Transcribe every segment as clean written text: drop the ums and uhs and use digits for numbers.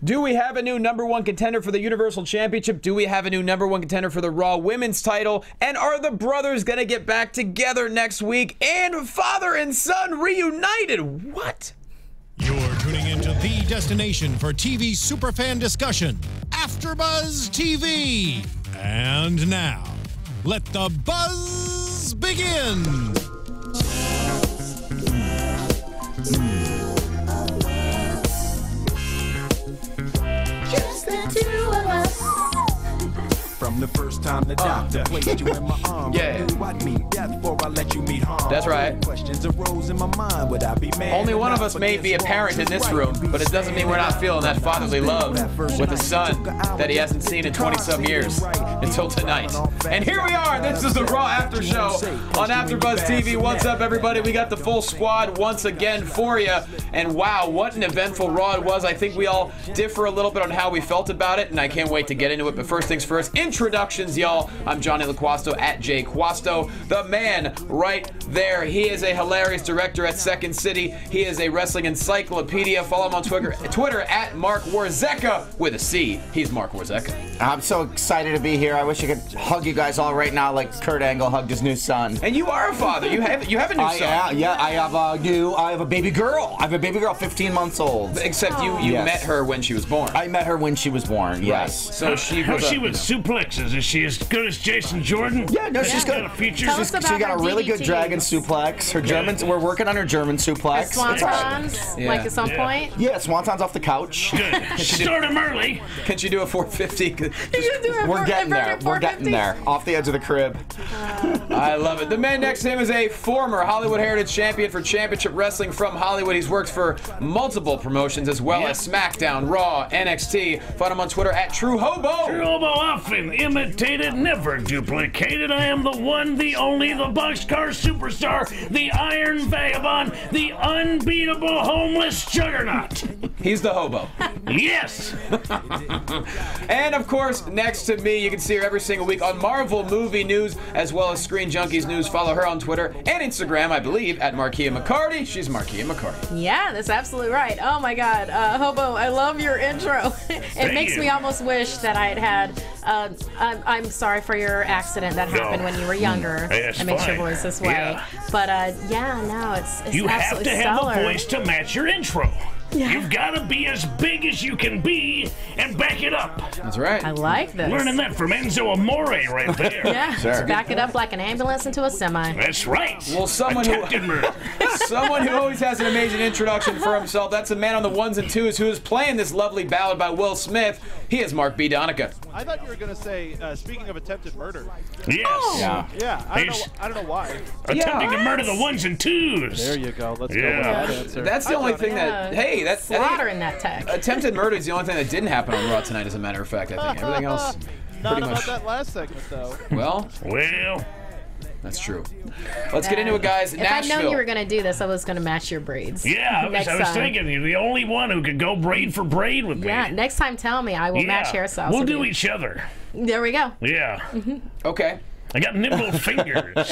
Do we have a new #1 contender for the Universal Championship? Do we have a new #1 contender for the Raw Women's title? And are the brothers going to get back together next week? And father and son reunited? What? You're tuning into the destination for TV superfan discussion, AFTERBUZZ TV. And now, let the buzz begin. Just the two of us. From the first time the doctor placed you in my arms, I knew I'd meet death before I let you meet harm. That's right. Questions arose in my mind, would I be mad? Only one of us may be a parent in this room, but it doesn't mean we're not feeling that fatherly love with a son that he hasn't seen in 20-some years until tonight. And here we are. This is the Raw After Show on AFTERBUZZ TV. What's up, everybody? We got the full squad once again for you. And wow, what an eventful Raw it was. I think we all differ a little bit on how we felt about it, and I can't wait to get into it. But first things first, introductions, y'all. I'm Jonny Loquasto at JQuasto, the man right there. He is a hilarious director at Second City. He is a wrestling encyclopedia. Follow him on Twitter at Marc Warzecha with a C. He's Marc Warzecha. I'm so excited to be here. I wish I could hug you guys all right now like Kurt Angle hugged his new son. And you are a father. You have a new son. Yeah, I have a baby girl. I have a baby girl, 15 months old. Except you met her when she was born. I met her when she was born. Yes. Right. So she was she with suplexes? Is she as good as Jason Jordan? Yeah, no, she's got a feature. She got a really good dragon suplex. Her Germans, we're working on her German suplex. Swantons, like at some point. Yeah, Swantons off the couch. Good. Start him early. Can she do a 450? We're getting there. We're getting there. Off the edge of the crib. I love it. The man next to him is a former Hollywood Heritage Champion for Championship Wrestling from Hollywood. He's worked for multiple promotions as well as SmackDown, Raw, NXT. Find him on Twitter at True Hobo. True Hobo, often imitated, never duplicated. I am the one, the only, the boxcar superstar, the Iron Vagabond, the unbeatable homeless juggernaut. He's the Hobo. Yes. And of course, next to me, you can see her every single week on Marvel Movie News as well as Screen Junkies News. Follow her on Twitter and Instagram, I believe, at Markeia McCarty. She's Markeia McCarty. Yeah, that's absolutely right. Oh my God, Hobo, I love your intro. It makes me almost wish that I had I'm sorry for your accident that happened when you were younger. It makes your voice this way. Yeah. But yeah, no, it's you absolutely have to have stellar. a voice to match your intro. Yeah. You've got to be as big as you can be and back it up. That's right. I like this. Learning that from Enzo Amore right there. Yeah, sure. Back it up like an ambulance into a semi. That's right. Well, someone who always has an amazing introduction for himself. That's a man on the ones and twos who is playing this lovely ballad by Will Smith. He is Mark B. Donica. I thought you were going to say, speaking of attempted murder. Yes. Oh. Yeah, I don't know why. Attempting to murder the ones and twos. There you go. Let's go with Yeah. that answer. That's the only thing that, hey, that's slaughtering that tech. Attempted murder is the only thing that didn't happen on Raw tonight, as a matter of fact. I think everything else Not pretty about much. that last segment, though. Well, that's true. Let's get into it, guys. If Nashville. I'd known you were going to do this, I was going to match your braids. Yeah, I was thinking you're the only one who could go braid for braid with me. Yeah, next time tell me. I will match hairstyles. We'll do each other. There we go. Yeah. Okay. I got nimble fingers.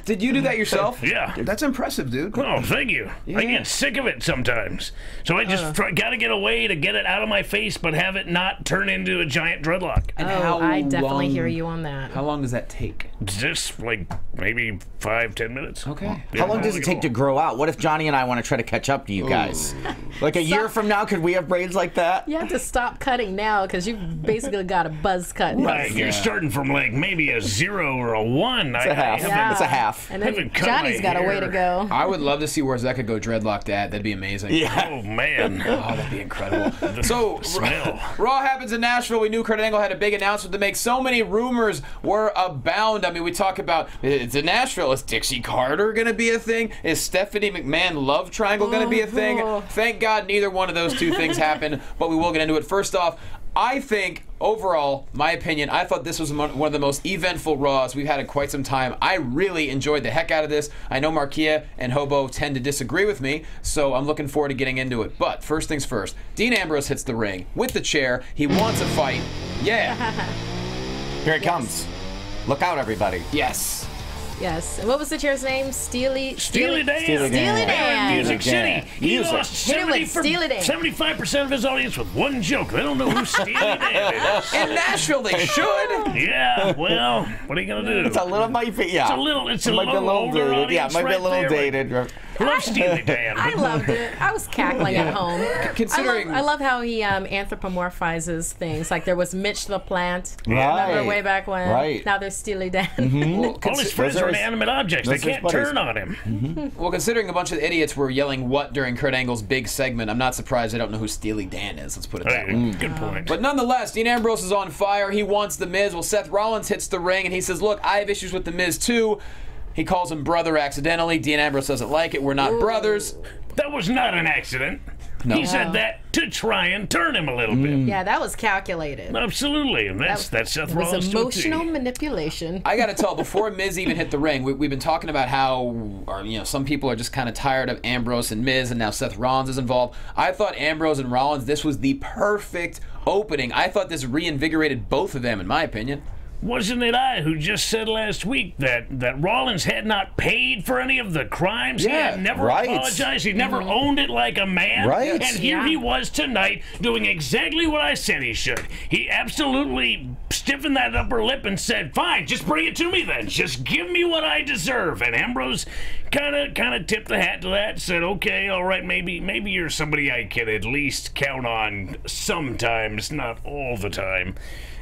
Did you do that yourself? Yeah. That's impressive, dude. Oh, thank you. Yeah. I get sick of it sometimes. So I just got to get a way to get it out of my face, but have it not turn into a giant dreadlock. And I definitely hear you on that. How long does that take? Just like maybe 5-10 minutes. Okay. How long does it take to grow out? What if Johnny and I want to try to catch up to you guys? Like a year from now, could we have braids like that? You have to stop cutting now because you've basically got a buzz cut. Right, you're starting from like maybe a 0 or a 1. It's a half. It's a half. And then Johnny's got a way to go. I would love to see Warzecha go dreadlock dad. That'd be amazing. Yeah. Oh, man. Oh, that'd be incredible. So, smell. Raw happens in Nashville. We knew Kurt Angle had a big announcement to make. So many rumors were abound. I mean, we talk about, it's in Nashville. Is Dixie Carter going to be a thing? Is Stephanie McMahon love triangle going to be a thing? Thank God neither one of those two things happened, but we will get into it. First off, I think, overall, my opinion, I thought this was one of the most eventful Raws we've had in quite some time. I really enjoyed the heck out of this. I know Markeia and Hobo tend to disagree with me, so I'm looking forward to getting into it. But first things first, Dean Ambrose hits the ring with the chair. He wants a fight. Yeah. Here it comes. Look out, everybody. Yes. Yes. And what was the chair's name? Steely Dan. Steely Dan. Steely Dan. Music City. He lost 75% of his audience with one joke. They don't know who Steely Dan is. In Nashville, they should. Yeah, well, what are you gonna do? It's a little, It's a little older audience. Yeah, it might be a little dated. Love Steely Dan. I loved it. I was cackling at home. Considering, I love how he anthropomorphizes things. Like there was Mitch the Plant. Right. Remember way back when? Right. Now there's Steely Dan. well, All his friends are inanimate objects. They can't turn on him. Well, considering a bunch of idiots were yelling "what" during Kurt Angle's big segment, I'm not surprised I don't know who Steely Dan is. Let's put it that way. Good point. But nonetheless, Dean Ambrose is on fire. He wants The Miz. Well, Seth Rollins hits the ring and he says, "Look, I have issues with The Miz too." He calls him brother accidentally. Dean Ambrose doesn't like it. We're not brothers. That was not an accident. No. He said that to try and turn him a little bit. Yeah, that was calculated. Absolutely, and that's Seth It was Rollins. emotional manipulation. I got to tell, before Miz even hit the ring, we've been talking about how, some people are just kind of tired of Ambrose and Miz, and now Seth Rollins is involved. I thought Ambrose and Rollins, this was the perfect opening. I thought this reinvigorated both of them, in my opinion. Wasn't it I who just said last week that Rollins had not paid for any of the crimes? He had never apologized. He never owned it like a man. Right. And here he was tonight doing exactly what I said he should. He absolutely stiffened that upper lip and said, "Fine, just bring it to me then. Just give me what I deserve." And Ambrose kind of tipped the hat to that and said, "Okay, all right, maybe you're somebody I can at least count on sometimes, not all the time."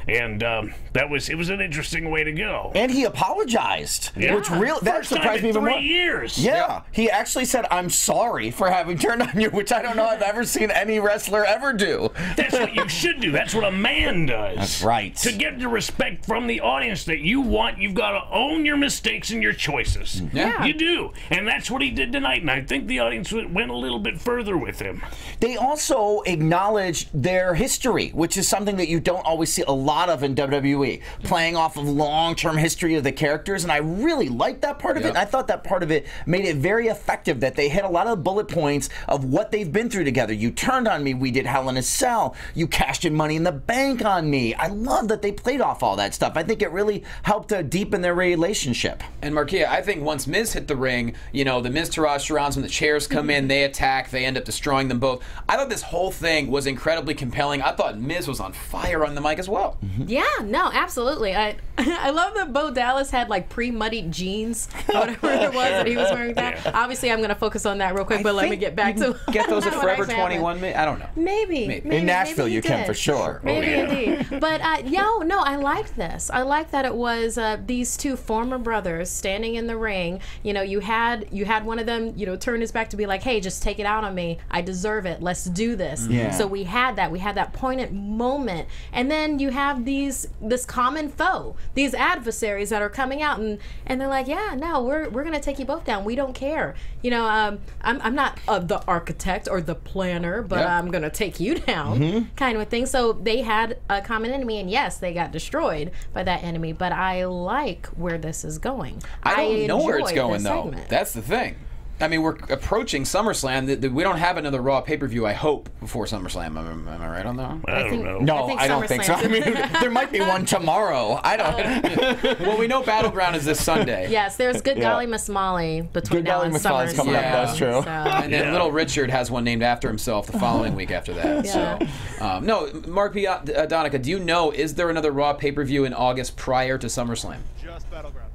And it was an interesting way to go. And he apologized, Yeah. which that surprised me even more. 3 years. Yeah, he actually said, "I'm sorry for having turned on you," which I don't know I've ever seen any wrestler ever do. That's what you should do. That's what a man does. That's right. To get the respect from the audience that you want, you've got to own your mistakes and your choices. Yeah. You do. And that's what he did tonight. And I think the audience went a little bit further with him. They also acknowledged their history, which is something that you don't always see a lot of in WWE, playing off of long-term history of the characters, and I really liked that part of it, and I thought that part of it made it very effective, that they hit a lot of bullet points of what they've been through together. You turned on me, we did Hell in a Cell, you cashed in Money in the Bank on me. I love that they played off all that stuff. I think it really helped to deepen their relationship. And Markeia, I think once Miz hit the ring, the Miz Taraj surrounds when the chairs come in, they attack, they end up destroying them both. I thought this whole thing was incredibly compelling. I thought Miz was on fire on the mic as well. Yeah, no, absolutely. I love that Bo Dallas had like pre-muddied jeans, whatever it was that he was wearing. That obviously, I'm going to focus on that real quick, but let me get back to get those at Forever 21. I don't know. Maybe in Nashville, you can for sure. Maybe indeed. But no, I liked this. I liked that it was these two former brothers standing in the ring. You had one of them, turn his back to be like, "Hey, just take it out on me. I deserve it. Let's do this." Yeah. So we had that poignant moment, and then you have this common foe, these adversaries that are coming out, and they're like, "Yeah, no, we're gonna take you both down. We don't care. I'm not the architect or the planner, but I'm gonna take you down," kind of a thing. So they had a common enemy, and yes, they got destroyed by that enemy. But I like where this is going. I don't know where it's enjoyed going this though. segment. That's the thing. I mean, we're approaching SummerSlam. We don't have another Raw pay-per-view, I hope, before SummerSlam. Am I right on that one? I don't know. No, I don't think so. I mean, there might be one tomorrow. I don't. Well, we know Battleground is this Sunday. Yes, there's Good Golly Miss Molly between Good now Golly and Miss Molly's SummerSlam. coming up. That's true. So. And then Little Richard has one named after himself the following week after that. Yeah. So, no, Mark Donica, do you know, is there another Raw pay-per-view in August prior to SummerSlam? Just Battleground.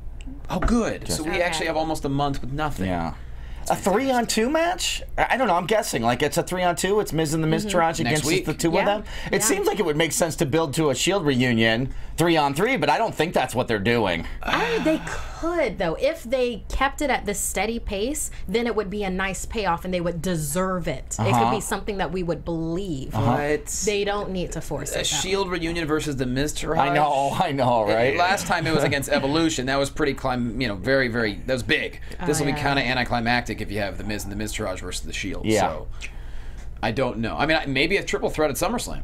Oh, good. So we actually have almost a month with nothing. Yeah. A 3-on-2 match? I don't know. I'm guessing. Like, it's a 3-on-2. It's Miz and the Miz Taraj against week. the two of them. It seems like it would make sense to build to a Shield reunion, 3-on-3, but I don't think that's what they're doing. They could, though. If they kept it at this steady pace, then it would be a nice payoff, and they would deserve it. It could be something that we would believe. But They don't need to force it. a Shield reunion versus the Miz Taraj. I know, right? Last time it was against Evolution. That was pretty, very, very, that was big. This will be kind of anticlimactic if you have the Miz and the Miz Taraj versus the Shield. Yeah. So, I don't know. I mean, maybe a triple threat at SummerSlam.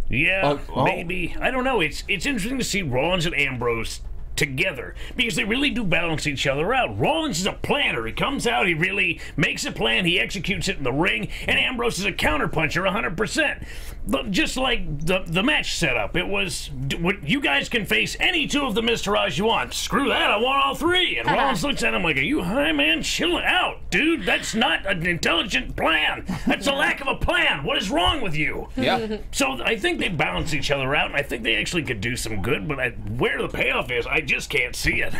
Yeah, maybe. I don't know. It's interesting to see Rollins and Ambrose together because they really do balance each other out. Rollins is a planner. He comes out, he really makes a plan, he executes it in the ring, and Ambrose is a counterpuncher 100%. But just like the match setup, it was, you guys can face any two of the Miztourage you want. Screw that, I want all three. And Rollins looks at him like, are you high, man? Chill out, dude. That's not an intelligent plan. That's a lack of a plan. What is wrong with you? Yeah. So I think they balance each other out, and I think they actually could do some good, but where the payoff is, I just can't see it.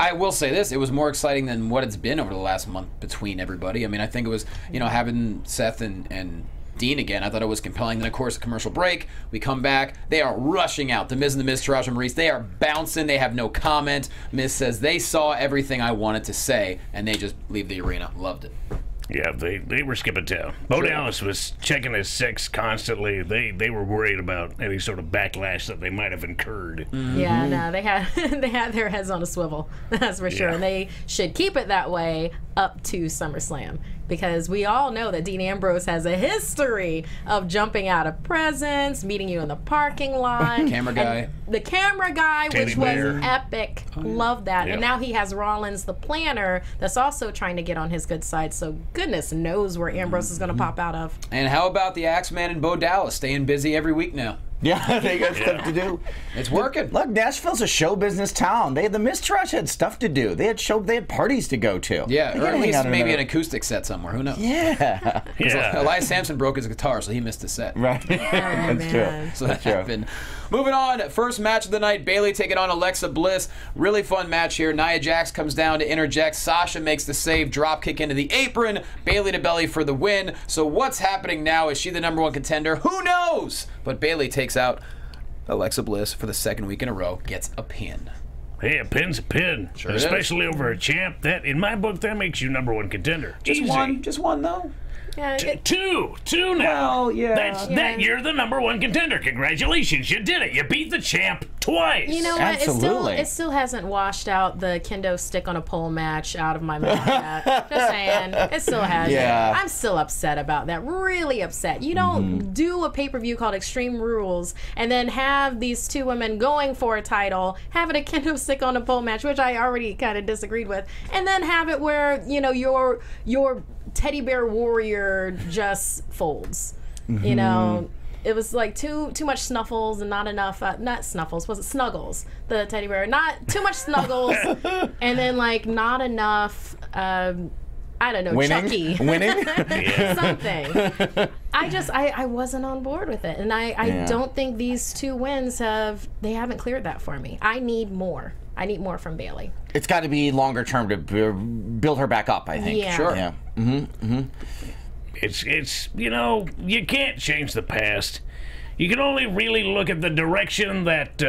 I will say this, it was more exciting than what it's been over the last month between everybody. I mean, I think it was, you know, having Seth and Dean again, I thought it was compelling. Then, of course, a commercial break. We come back. They are rushing out. The Miz and the Miztourage and Maurice, they are bouncing. They have no comment. Miz says, they saw everything I wanted to say, and they just leave the arena. Loved it. Yeah, they were skipping town. Bo Dallas was checking his sex constantly. They were worried about any sort of backlash that they might have incurred. Yeah, no, they had their heads on a swivel, that's for sure. Yeah. And they should keep it that way up to SummerSlam, because we all know that Dean Ambrose has a history of jumping out of presents, meeting you in the parking lot. Camera guy. The camera guy, Teddy which bear. was epic. Love that. Yep. And now he has Rollins, the planner, that's also trying to get on his good side. So goodness knows where Ambrose is going to pop out of. And how about the Axeman and Bo Dallas staying busy every week now? Yeah, they got stuff to do. It's working. Look, Nashville's a show business town. The Miztourage had stuff to do. They had parties to go to. Yeah, They or gotta at hang least out in maybe a- an acoustic set somewhere. Who knows? Yeah. Yeah. Elias Sampson broke his guitar, so he missed his set. Right. That's man. true. So that happened. Moving on, first match of the night, Bayley taking on Alexa Bliss. Really fun match here. Nia Jax comes down to interject. Sasha makes the save, drop kick into the apron. Bayley to belly for the win. So what's happening now? Is she the #1 contender? Who knows? But Bayley takes out Alexa Bliss for the second week in a row, gets a pin. Hey, a pin's a pin. Sure and especially over a champ. That, in my book, that makes you #1 contender. Just Easy. one? Just one, though? Yeah, Two now. Well, yeah. That you're the #1 contender. Congratulations, you did it. You beat the champ twice. you know what? Absolutely. It still hasn't washed out the kendo stick on a pole match out of my mouth yet. Just saying. It still hasn't. Yeah. I'm still upset about that. Really upset. You don't do a pay-per-view called Extreme Rules and then have these two women going for a title, having a kendo stick on a pole match, which I already kind of disagreed with, and then have it where, you know, your teddy bear warrior just folds. You know, it was like too much snuffles and not enough not snuffles, was it snuggles, the teddy bear, not too much snuggles and then like not enough I don't know, Winning? Chucky. Winning? Something. I wasn't on board with it, and I don't think these two wins haven't cleared that for me. I need more from Bayley. It's got to be longer term to build her back up, I think. Yeah. Sure. Yeah. It's you know, you can't change the past. You can only really look at the direction that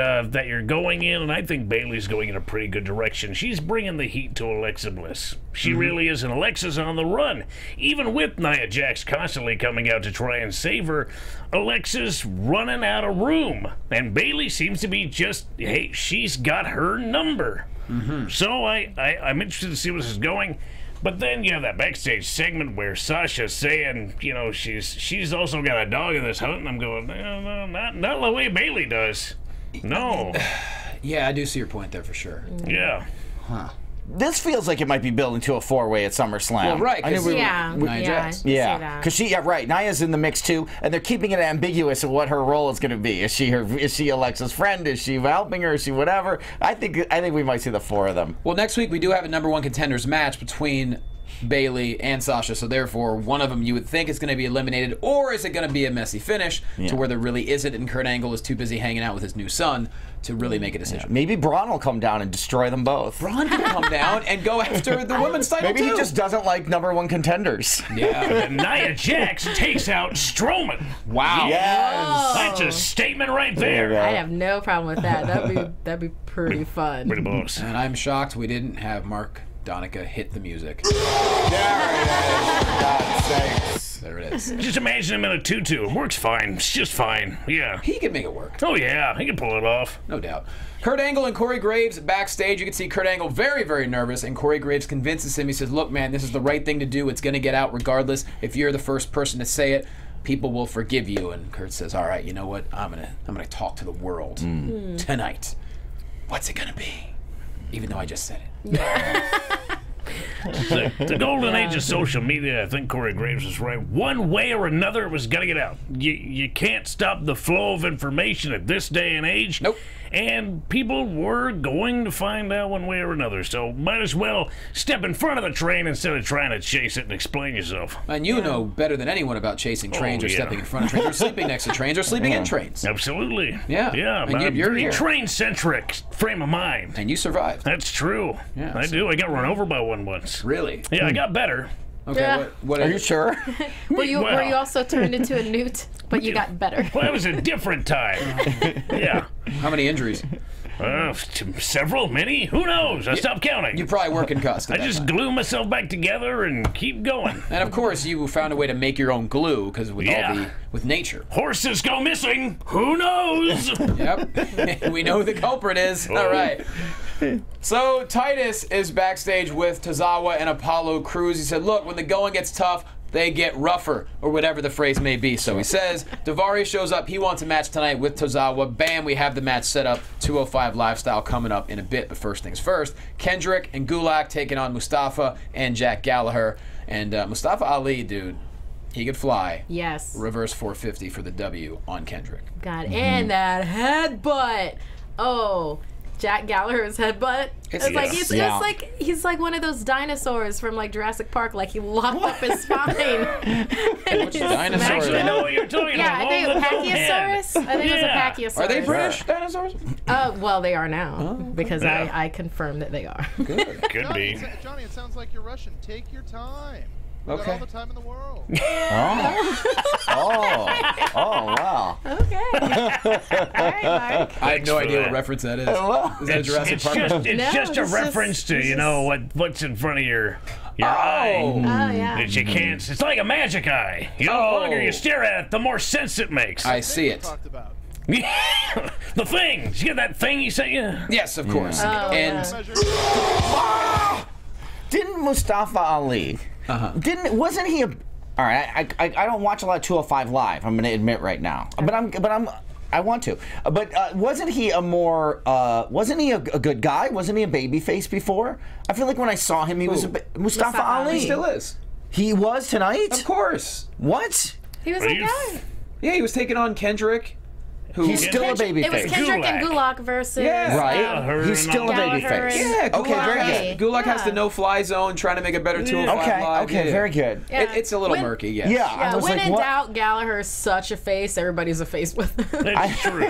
you're going in, and I think Bayley's going in a pretty good direction. She's bringing the heat to Alexa Bliss. She really is, and Alexa's on the run. Even with Nia Jax constantly coming out to try and save her, Alexa's running out of room, and Bayley seems to be just, hey, she's got her number. So I'm interested to see where this is going. But then you have that backstage segment where Sasha's saying, you know, she's also got a dog in this hunt, and I'm going, no, not the way Bayley does. No. Yeah, I do see your point there for sure. Yeah. This feels like it might be building to a four-way at SummerSlam. Well, right, 'cause I Yeah, Nia yeah, Jax. I see Yeah, that. because right. Nia's in the mix too, and they're keeping it ambiguous of what her role is going to be. Is she Alexa's friend? Is she helping her? Is she whatever? I think we might see the four of them. Well, next week we do have a #1 contenders match between Bayley and Sasha, so therefore one of them you would think is going to be eliminated, or is it going to be a messy finish to where there really isn't, and Kurt Angle is too busy hanging out with his new son to really make a decision. Maybe Braun will come down and destroy them both. Braun can come down and go after the women's title Maybe too. he just doesn't like #1 contenders. Yeah. And Nia Jax takes out Strowman. Wow. Yes. That's a statement right There you there. go. I have no problem with that. That'd be pretty fun. Pretty boss. And I'm shocked we didn't have Mark Donica hit the music. There it is. For God's sakes. There it is. Just imagine him in a tutu. It works fine. It's just fine. Yeah. He can make it work. Oh, yeah. He can pull it off. No doubt. Kurt Angle and Corey Graves backstage. You can see Kurt Angle very, very nervous, and Corey Graves convinces him. He says, look, man, this is the right thing to do. It's going to get out regardless. If you're the first person to say it, people will forgive you. And Kurt says, all right, you know what? I'm gonna talk to the world tonight. What's it gonna be? Even though I just said it. The golden age of social media, I think Corey Graves was right. One way or another, it was going to get out. You can't stop the flow of information at this day and age. Nope. And people were going to find out one way or another. So might as well step in front of the train instead of trying to chase it and explain yourself. And you know better than anyone about chasing trains or stepping in front of trains or sleeping next to trains or sleeping in trains. Absolutely. Yeah. Yeah. And you're a here. train-centric frame of mind. And you survived. That's true. Yeah, I do. I got run over by one once. Really? Yeah, I got better. Okay. Yeah. What Are you sure? Were you also turned into a newt, but you got better? Well, that was a different time. Yeah. How many injuries? Several, many. Who knows? I stopped counting. You probably were concussed. I just glue myself back together and keep going. And of course, you found a way to make your own glue because with nature. Horses go missing. Who knows? Yep. We know who the culprit is. All right. So Titus is backstage with Tozawa and Apollo Crews. He said, look, when the going gets tough, they get rougher, or whatever the phrase may be. So he says, Daivari shows up. He wants a match tonight with Tozawa. Bam, we have the match set up. 205 Live style coming up in a bit. But first things first, Kendrick and Gulak taking on Mustafa and Jack Gallagher. And Mustafa Ali, dude, he could fly. Yes. Reverse 450 for the W on Kendrick. God, and that headbutt. Oh, Jack Gallagher's headbutt. It's like he's like one of those dinosaurs from like Jurassic Park. Like he locked up his spine. Which dinosaurs? Actually, I know what you're talking about. I think it was Pachyosaurus. I think it was a Pachyosaurus. Are they British dinosaurs? Well, they are now because I confirmed that they are. Good. Could be. Johnny, it sounds like you're Russian. Take your time. You got Okay. all the time in the world. Oh, wow. Okay. All right, Mark. I have no for idea that. what reference that is. Is that a Jurassic Park? It's just a reference to, you know, what's in front of your eye. Oh yeah. That you can't. It's like a magic eye. The longer you stare at it, the more sense it makes. I see it. Talked about. The thing. Did you get that thing he sent you? Yes, of course. Oh, And yeah. Didn't Mustafa Ali? Wasn't he a? All right, I don't watch a lot of 205 Live. I'm going to admit right now, but I want to. But wasn't he a more? Wasn't he a good guy? Wasn't he a babyface before? I feel like when I saw him, he was Mustafa Ali. he still is. He was tonight. Of course. What? He was Are a you guy. Yeah, he was taking on Kendrick. Who? He's still a It was babyface. Kendrick and Gulak versus Yeah. Right. He's still a Gallagher babyface. Yeah, Gulak, Okay, very good. Gulak has the no-fly zone, trying to make a better 205 Live. Okay, Yeah. very good. Yeah. It's a little When- murky, yes. Yeah, I Yeah, was when like, in what? doubt, Gallagher's such a face. Everybody's a face with him. That's true.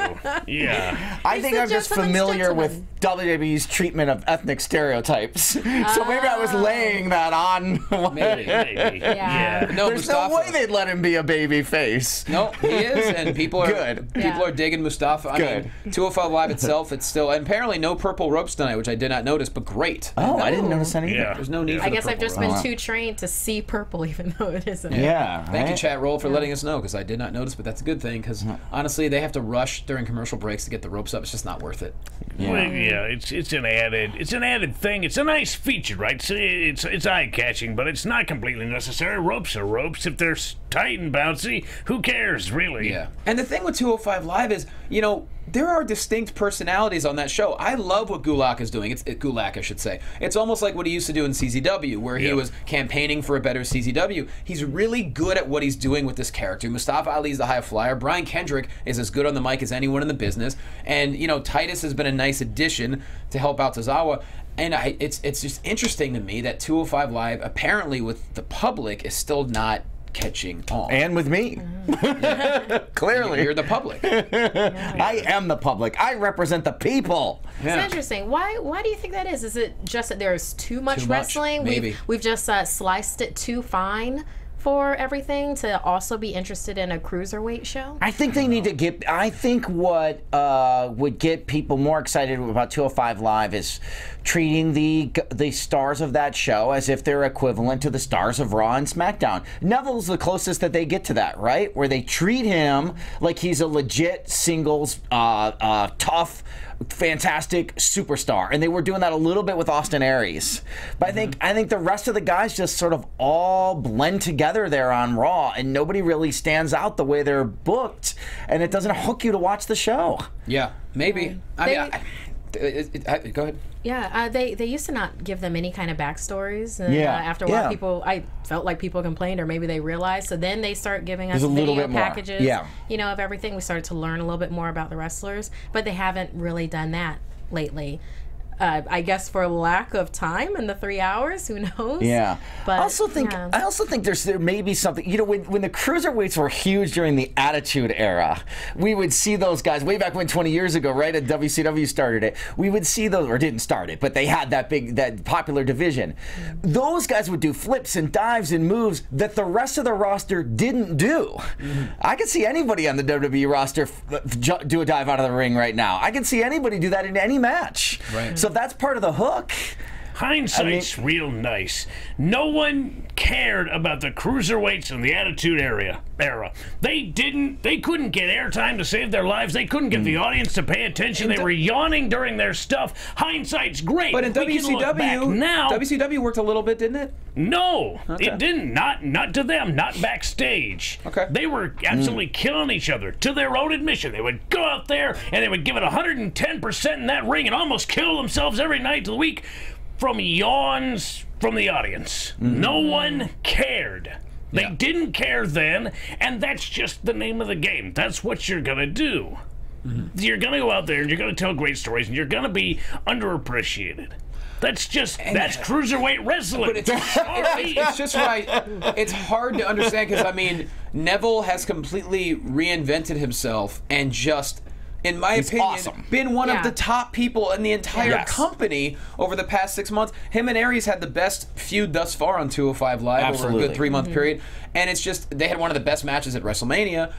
Yeah. I He's think the I'm just gentleman's familiar with gentleman. WWE's treatment of ethnic stereotypes. So maybe I was laying that on. Maybe. Maybe. Yeah. No, There's Mustafa. no way they'd let him be a baby face. No, he is, and people are Good. People are digging Mustafa. I Good. mean, 205 Live itself, it's still, and apparently no purple ropes tonight, which I did not notice, but great. Oh, I didn't notice any. Yeah. There's no need for I the guess I've purple just ropes. been too trained to see purple, even though it isn't. Yeah. Thank you, right? chat roll, for letting us know, because I did not notice, but that's a good thing, because honestly, they have to rush during commercial breaks to get the ropes up. It's just not worth it. Well, yeah, it's an added thing. It's a nice feature, right? It's eye catching, but it's not completely necessary. Ropes are ropes. If they're tight and bouncy, who cares, really? Yeah. And the thing with 205 Live is, you know, there are distinct personalities on that show. I love what Gulak is doing. Gulak, I should say. It's almost like what he used to do in CZW, where he was campaigning for a better CZW. He's really good at what he's doing with this character. Mustafa Ali's the high flyer. Brian Kendrick is as good on the mic as anyone in the business. And, you know, Titus has been a nice addition to help out Tozawa. And it's just interesting to me that 205 Live, apparently with the public, is still not catching on. And with me. Clearly. You're the public. I am the public. I represent the people. Yeah. It's interesting. Why do you think that is? Is it just that there's too much wrestling? Maybe. We've just sliced it too fine for everything to also be interested in a cruiserweight show? I think they need to get. I think what would get people more excited about 205 Live is treating the stars of that show as if they're equivalent to the stars of Raw and SmackDown. Neville's the closest that they get to that, right? Where they treat him like he's a legit singles, tough, fantastic superstar, and they were doing that a little bit with Austin Aries. But I think the rest of the guys just sort of all blend together there on Raw, and nobody really stands out the way they're booked, and it doesn't hook you to watch the show. Yeah, maybe. I mean, Go ahead. Yeah, they used to not give them any kind of backstories. And, Yeah. After a while, I felt like people complained, or maybe they realized. So then they start giving us video packages, of everything. We started to learn a little bit more about the wrestlers, but they haven't really done that lately. I guess for lack of time in the 3 hours, who knows? Yeah. But I also think there may be something. You know, when the cruiserweights were huge during the Attitude Era, we would see those guys way back when 20 years ago, right? At WCW started it. We would see those, or didn't start it, but they had that popular division. Those guys would do flips and dives and moves that the rest of the roster didn't do. I could see anybody on the WWE roster do a dive out of the ring right now. I can see anybody do that in any match. Right. So that's part of the hook. Hindsight's real nice. No one cared about the cruiserweights in the Attitude Era. They couldn't get airtime to save their lives. They couldn't get the audience to pay attention. They were yawning during their stuff. Hindsight's great. But in WCW worked a little bit, didn't it? No, it didn't. Not to them. Not backstage. Okay. They were absolutely killing each other. To their own admission, they would go out there and they would give it 110% in that ring and almost kill themselves every night of the week from yawns from the audience. No one cared. They didn't care then, and that's just the name of the game. That's what you're gonna do. You're gonna go out there and you're gonna tell great stories and you're gonna be underappreciated. That's cruiserweight wrestling. But it's just right. It's hard to understand because, I mean, Neville has completely reinvented himself and just, in my opinion, been one of the top people in the entire company over the past 6 months. Him and Aries had the best feud thus far on 205 Live over a good 3-month period. And it's just, they had one of the best matches at WrestleMania.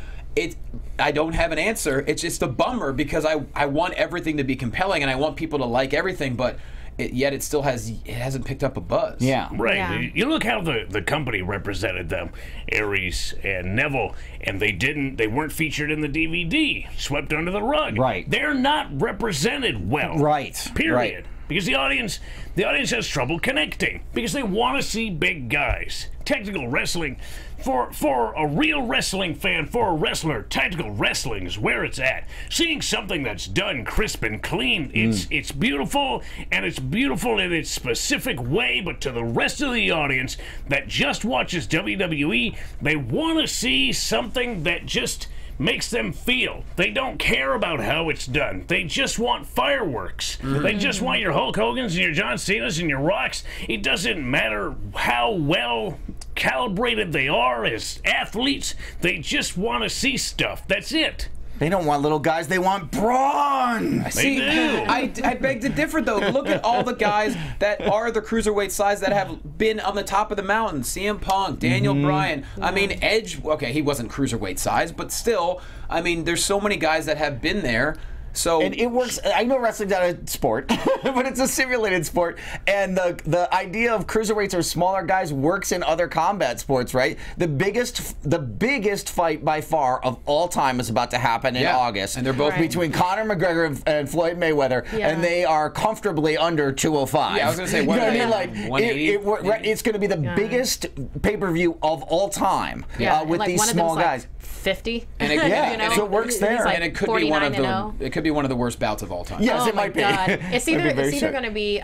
I don't have an answer. It's just a bummer because I want everything to be compelling and I want people to like everything, but yet it still hasn't picked up a buzz. Yeah. Right. Yeah. You look how the company represented them, Aries and Neville, and they weren't featured in the DVD, swept under the rug. Right. They're not represented well. Right. Period. Right. Because the audience has trouble connecting because they want to see big guys. Technical wrestling, for a real wrestling fan, for a wrestler, tactical wrestling is where it's at. Seeing something that's done crisp and clean, it's beautiful, and it's beautiful in its specific way, but to the rest of the audience that just watches WWE, they want to see something that just makes them feel. They don't care about how it's done. They just want fireworks. They just want your Hulk Hogan's and your John Cena's and your Rocks. It doesn't matter how well calibrated they are as athletes. They just want to see stuff. That's it. They don't want little guys, they want brawn! See, I beg to differ, though. Look at all the guys that are the cruiserweight size that have been on the top of the mountain. CM Punk, Daniel Bryan. I mean, Edge, okay, he wasn't cruiserweight size, but still, I mean, there's so many guys that have been there. So, and it works. I know wrestling's not a sport, but it's a simulated sport. And the idea of cruiserweights or smaller guys works in other combat sports, right? The biggest fight by far of all time is about to happen in August. And they're both between Conor McGregor and Floyd Mayweather, and they are comfortably under 205. Yeah, I was going to say, what, you know what I mean? Like, it's going to be the biggest pay-per-view of all time with like these small guys. 50. And it, so it works there. Like, and it could be one of the. It could be one of the worst bouts of all time. Yes, it might be. It's either going to be.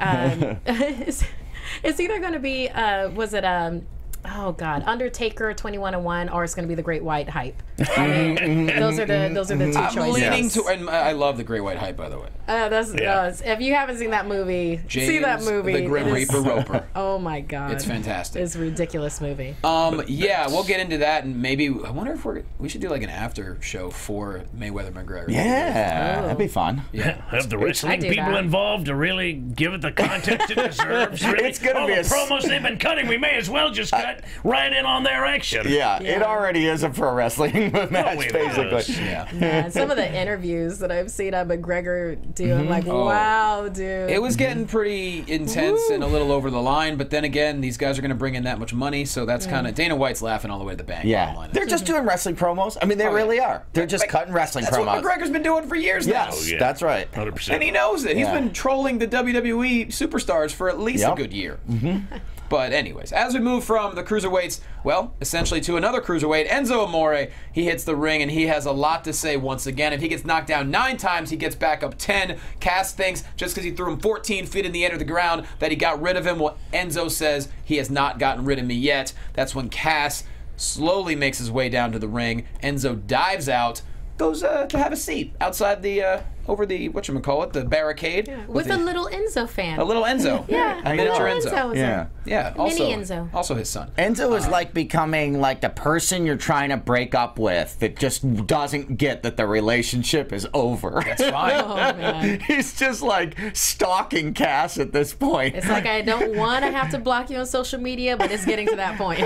It's either going to be. Was it oh God, Undertaker 21-1, or it's going to be the Great White Hype. I mean, those are the two choices. I'm leaning to, and I love the Great White Hype, by the way. If you haven't seen that movie, see that movie. The Grim Reaper Roper. Oh my God, it's fantastic. It's a ridiculous movie. Yeah, we'll get into that, and maybe I wonder if we should do like an after show for Mayweather McGregor. Yeah, that'd be fun. Yeah, have the wrestling people involved to really give it the context it deserves. Really, it's gonna be the promos they've been cutting. We may as well just cut right in on their action. Yeah, it already is a pro wrestling match, basically. Yeah. Some of the interviews that I've seen on McGregor do, I'm like, wow, dude. It was getting pretty intense and a little over the line, but then again, these guys are going to bring in that much money, so that's kind of Dana White's laughing all the way to the bank. Yeah, they're just doing wrestling promos. I mean, they really are. They're just cutting wrestling promos. That's what McGregor's been doing for years now. Yes, that's right. 100%. And he knows it. He's been trolling the WWE superstars for at least a good year. But anyways, as we move from the cruiserweights, well, essentially to another cruiserweight, Enzo Amore, he hits the ring and he has a lot to say once again. If he gets knocked down 9 times, he gets back up 10. Cass thinks just because he threw him 14 feet in the air to the ground that he got rid of him. Well, Enzo says he has not gotten rid of me yet. That's when Cass slowly makes his way down to the ring. Enzo dives out, goes to have a seat outside the over the whatchamacallit, the barricade. Yeah. With a little Enzo fan. A little Enzo. Yeah. A miniature Enzo. Yeah. Also, Mini Enzo. Also his son. Enzo is like becoming like the person you're trying to break up with that just doesn't get that the relationship is over. That's fine. Oh, man. He's just like stalking Cass at this point. It's like, I don't want to have to block you on social media, but it's getting to that point.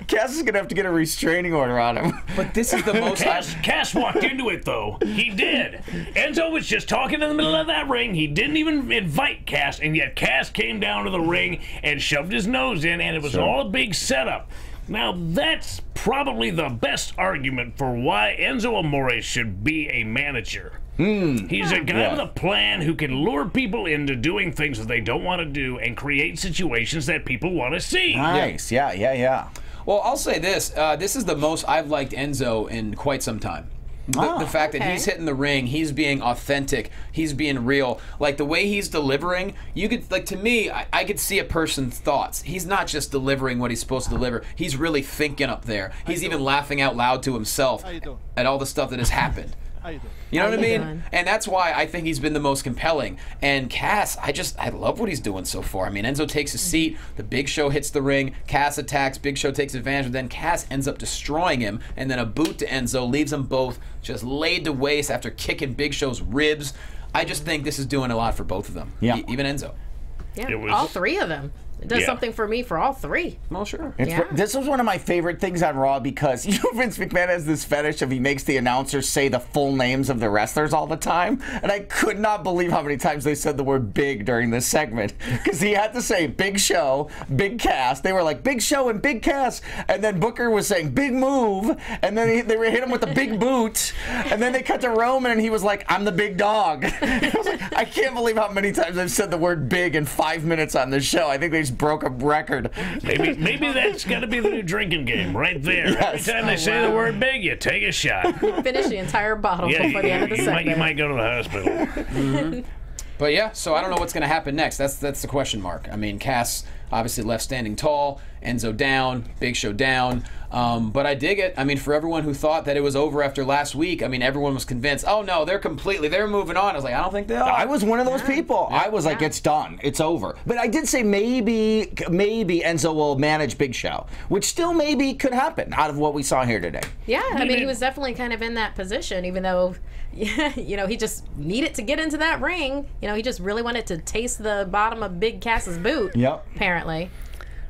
Cass is going to have to get a restraining order on him. But this is the most... Cass walked into it, though. He did. Enzo was just talking in the middle of that ring. He didn't even invite Cass, and yet Cass came down to the ring and shoved his nose in, and it was all a big setup. Now, that's probably the best argument for why Enzo Amore should be a manager. He's a guy with a plan who can lure people into doing things that they don't want to do and create situations that people want to see. Nice. Yeah. Well, I'll say this. This is the most I've liked Enzo in quite some time. The fact that he's hitting the ring, he's being authentic, he's being real. Like, the way he's delivering, you could, like, to me, I could see a person's thoughts. He's not just delivering what he's supposed to deliver. He's really thinking up there. He's even laughing out loud to himself at all the stuff that has happened. You know what I mean? And that's why I think he's been the most compelling. And Cass, I love what he's doing so far. I mean, Enzo takes a seat, the Big Show hits the ring, Cass attacks, Big Show takes advantage, but then Cass ends up destroying him, and then a boot to Enzo leaves them both just laid to waste after kicking Big Show's ribs. I just think this is doing a lot for both of them, even Enzo. Yeah, all 3 of them. It does something for me for all 3. Well, sure. This was one of my favorite things on Raw because Vince McMahon has this fetish of he makes the announcers say the full names of the wrestlers all the time. And I could not believe how many times they said the word big during this segment. Because he had to say Big Show, Big Cass. They were like, Big Show and Big Cass. And then Booker was saying, Big Move. And then they hit him with the big boot. And then they cut to Roman and he was like, I'm the big dog. I was like, I can't believe how many times I've said the word big in 5 minutes on this show. I think they broke a record. Maybe that's got to be the new drinking game right there. Yes. Every time they say the word big, you take a shot. Finish the entire bottle before the end of the segment. You might go to the hospital. But yeah, so I don't know what's going to happen next. That's the question mark. I mean, Cass obviously left standing tall, Enzo down, Big Show down. But I dig it. I mean, for everyone who thought that it was over after last week, I mean, everyone was convinced, oh no, they're moving on. I was like, I don't think they are. I was one of those people. I was like, it's done. It's over. But I did say maybe Enzo will manage Big Show, which still maybe could happen out of what we saw here today. Yeah, I mean, he was definitely kind of in that position, even though, you know, he just needed to get into that ring. You know, he just really wanted to taste the bottom of Big Cass's boot, apparently.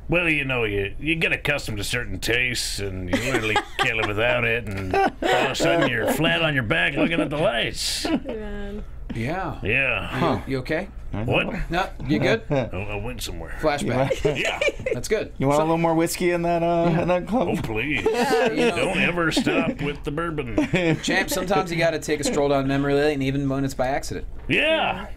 Well, you know, you get accustomed to certain tastes, and you literally can't live without it, and all of a sudden you're flat on your back looking at the lights. Yeah. You okay? What? No, you good? I went somewhere. Flashback. Yeah. That's good. You want a little more whiskey in that club? Oh, please. Don't ever stop with the bourbon. Champ, sometimes you got to take a stroll down memory lane, even when it's by accident. Yeah.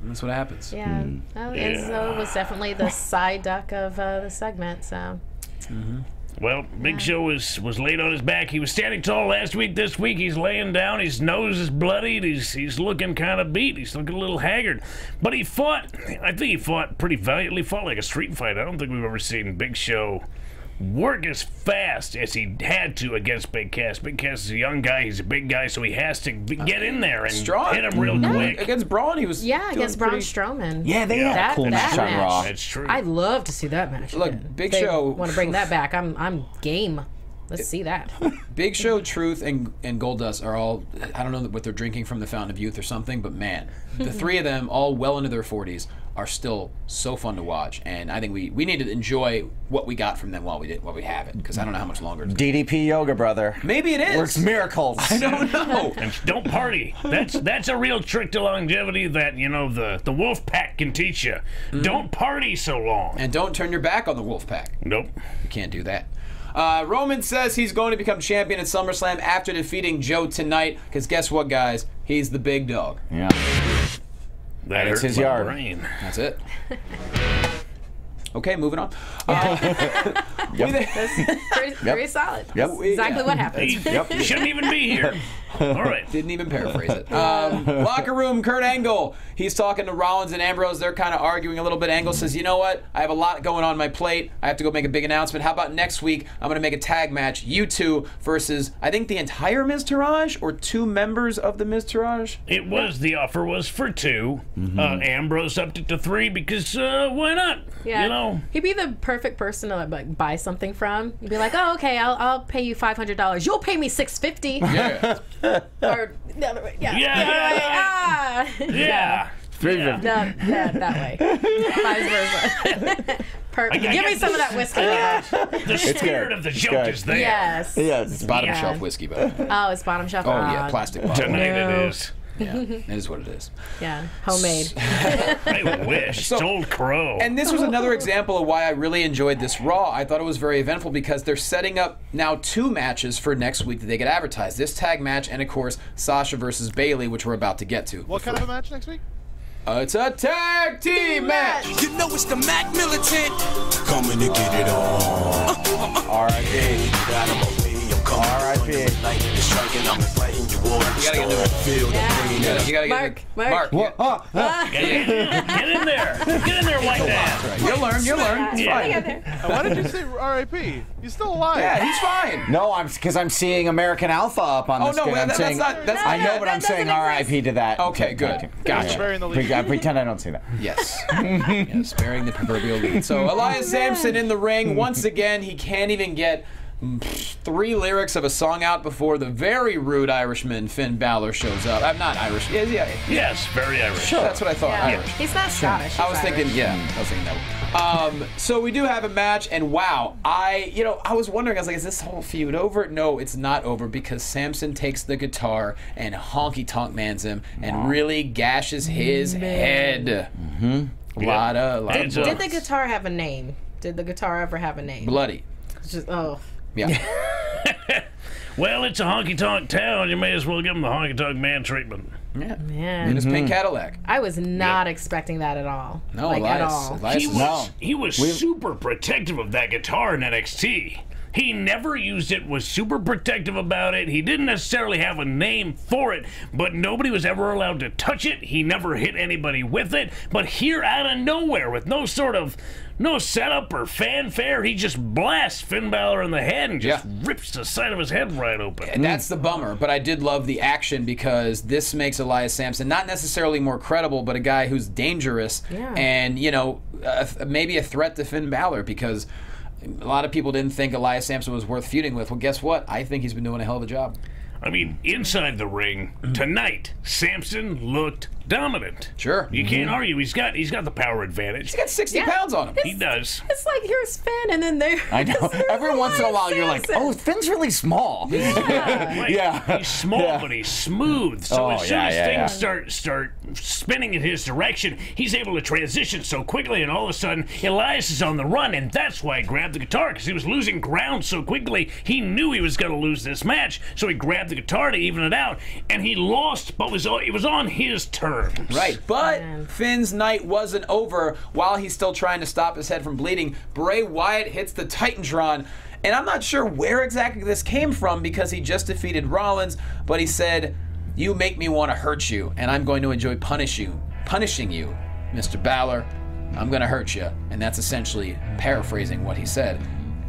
That's what happens. Yeah. Enzo was definitely the side duck of the segment, so. Well, Big Show was laid on his back. He was standing tall last week. This week he's laying down. His nose is bloodied. He's looking kind of beat. He's looking a little haggard. But he fought. I think he fought pretty valiantly. Fought like a street fight. I don't think we've ever seen Big Show work as fast as he had to against Big Cass. Big Cass is a young guy. He's a big guy, so he has to get in there and hit him real quick. Against Braun, he was against Braun Strowman. Yeah, they had a cool match on Raw. That's true. I'd love to see that match. Look, again. Big They Show want to bring that back. I'm game. Let's see that. Big Show, Truth, and Goldust are all, I don't know what they're drinking from the Fountain of Youth or something, but man, the 3 of them, all well into their 40s, are still so fun to watch, and I think we need to enjoy what we got from them while we have it, because I don't know how much longer. DDP yoga, brother. Maybe it is. Works miracles. I don't know. And don't party. That's a real trick to longevity that, you know, the wolf pack can teach you. Don't party so long. And don't turn your back on the wolf pack. Nope. You can't do that. Roman says he's going to become champion at SummerSlam after defeating Joe tonight, because guess what, guys? He's the big dog. Yeah. That it's hurts his my yard. brain. That's it. Okay, moving on. Very solid. That's exactly what happened. He shouldn't even be here. All right. Didn't even paraphrase it. Locker room, Kurt Angle. He's talking to Rollins and Ambrose. They're kind of arguing a little bit. Angle says, you know what? I have a lot going on my plate. I have to go make a big announcement. How about next week? I'm going to make a tag match. You two versus, I think, the entire Miztourage or 2 members of the Miztourage? It was. The offer was for 2. Ambrose upped it to 3 because why not? Yeah. You know? He'd be the perfect person to like buy something from. You'd be like, oh, okay, I'll pay you $500. You'll pay me $650. Yeah. Or the other way. Yeah. That way. Vice versa. Perfect. Give me some of that whiskey. The spirit of the joke is there. Yes. It's bottom shelf whiskey, but oh, it's bottom shelf. Oh yeah, plastic bottle. Tonight it is. Yeah, it is what it is. Yeah, homemade. I wish. It's Old Crow. And this was another example of why I really enjoyed this Raw. I thought it was very eventful because they're setting up now 2 matches for next week that they get advertised. This tag match and, of course, Sasha versus Bayley, which we're about to get to. What kind of a match next week? It's a tag team match. You know it's the Mac Militant. Coming to get it on. R.I.P. R.I.P. You gotta get into it. You gotta get Mark. Get in there. Get in there, white dad. You'll learn. It's fine. Why did you say R.I.P.? He's still alive. Yeah, he's fine. No, because I'm seeing American Alpha up on the screen. That's not. I know, but I'm saying R.I.P. to that. Okay, good. Gotcha. I pretend I don't see that. Yes. Yes, bearing the proverbial lead. So Elias Sampson in the ring once again. He can't even get 3 lyrics of a song out before the very rude Irishman Finn Balor shows up. I'm not Irish. Yes, very Irish. Sure, that's what I thought. Yeah. Irish. He's not Scottish. I was thinking that. So we do have a match, and wow, I was wondering. I was like, is this whole feud over? No, it's not over because Samson takes the guitar and honky tonk mans him and really gashes his head. A lot of. Did the guitar have a name? Did the guitar ever have a name? Bloody. Just Yeah. Well, it's a honky-tonk town. You may as well give him the honky-tonk man treatment. Yeah. Man. In his pink Cadillac. I was not expecting that at all. No, like, Elias. at all. He was super protective of that guitar in NXT. He never used it, was super protective about it. He didn't necessarily have a name for it, but nobody was ever allowed to touch it. He never hit anybody with it. But here, out of nowhere, with no setup or fanfare, he just blasts Finn Balor in the head and just rips the side of his head right open. And that's the bummer, but I did love the action because this makes Elias Sampson not necessarily more credible, but a guy who's dangerous and, maybe a threat to Finn Balor because a lot of people didn't think Elias Sampson was worth feuding with. Well, guess what? I think he's been doing a hell of a job. I mean, inside the ring tonight, Sampson looked dominant. Sure. You can't argue. He's got the power advantage. He's got 60 pounds on him. He does. It's like here's Finn, and then there. I know. Every once in a while, you're like, oh, Finn's really small. He's small, but he's smooth. So as soon as things start spinning in his direction, he's able to transition so quickly, and all of a sudden, Elias is on the run, and that's why he grabbed the guitar, because he was losing ground so quickly. He knew he was going to lose this match, so he grabbed the guitar to even it out, and he lost, but it was on his terms. Right, but Finn's night wasn't over. While he's still trying to stop his head from bleeding, Bray Wyatt hits the Titantron, and I'm not sure where exactly this came from because he just defeated Rollins, but he said, "You make me want to hurt you, and I'm going to enjoy punishing you, Mr. Balor. I'm going to hurt you," and that's essentially paraphrasing what he said.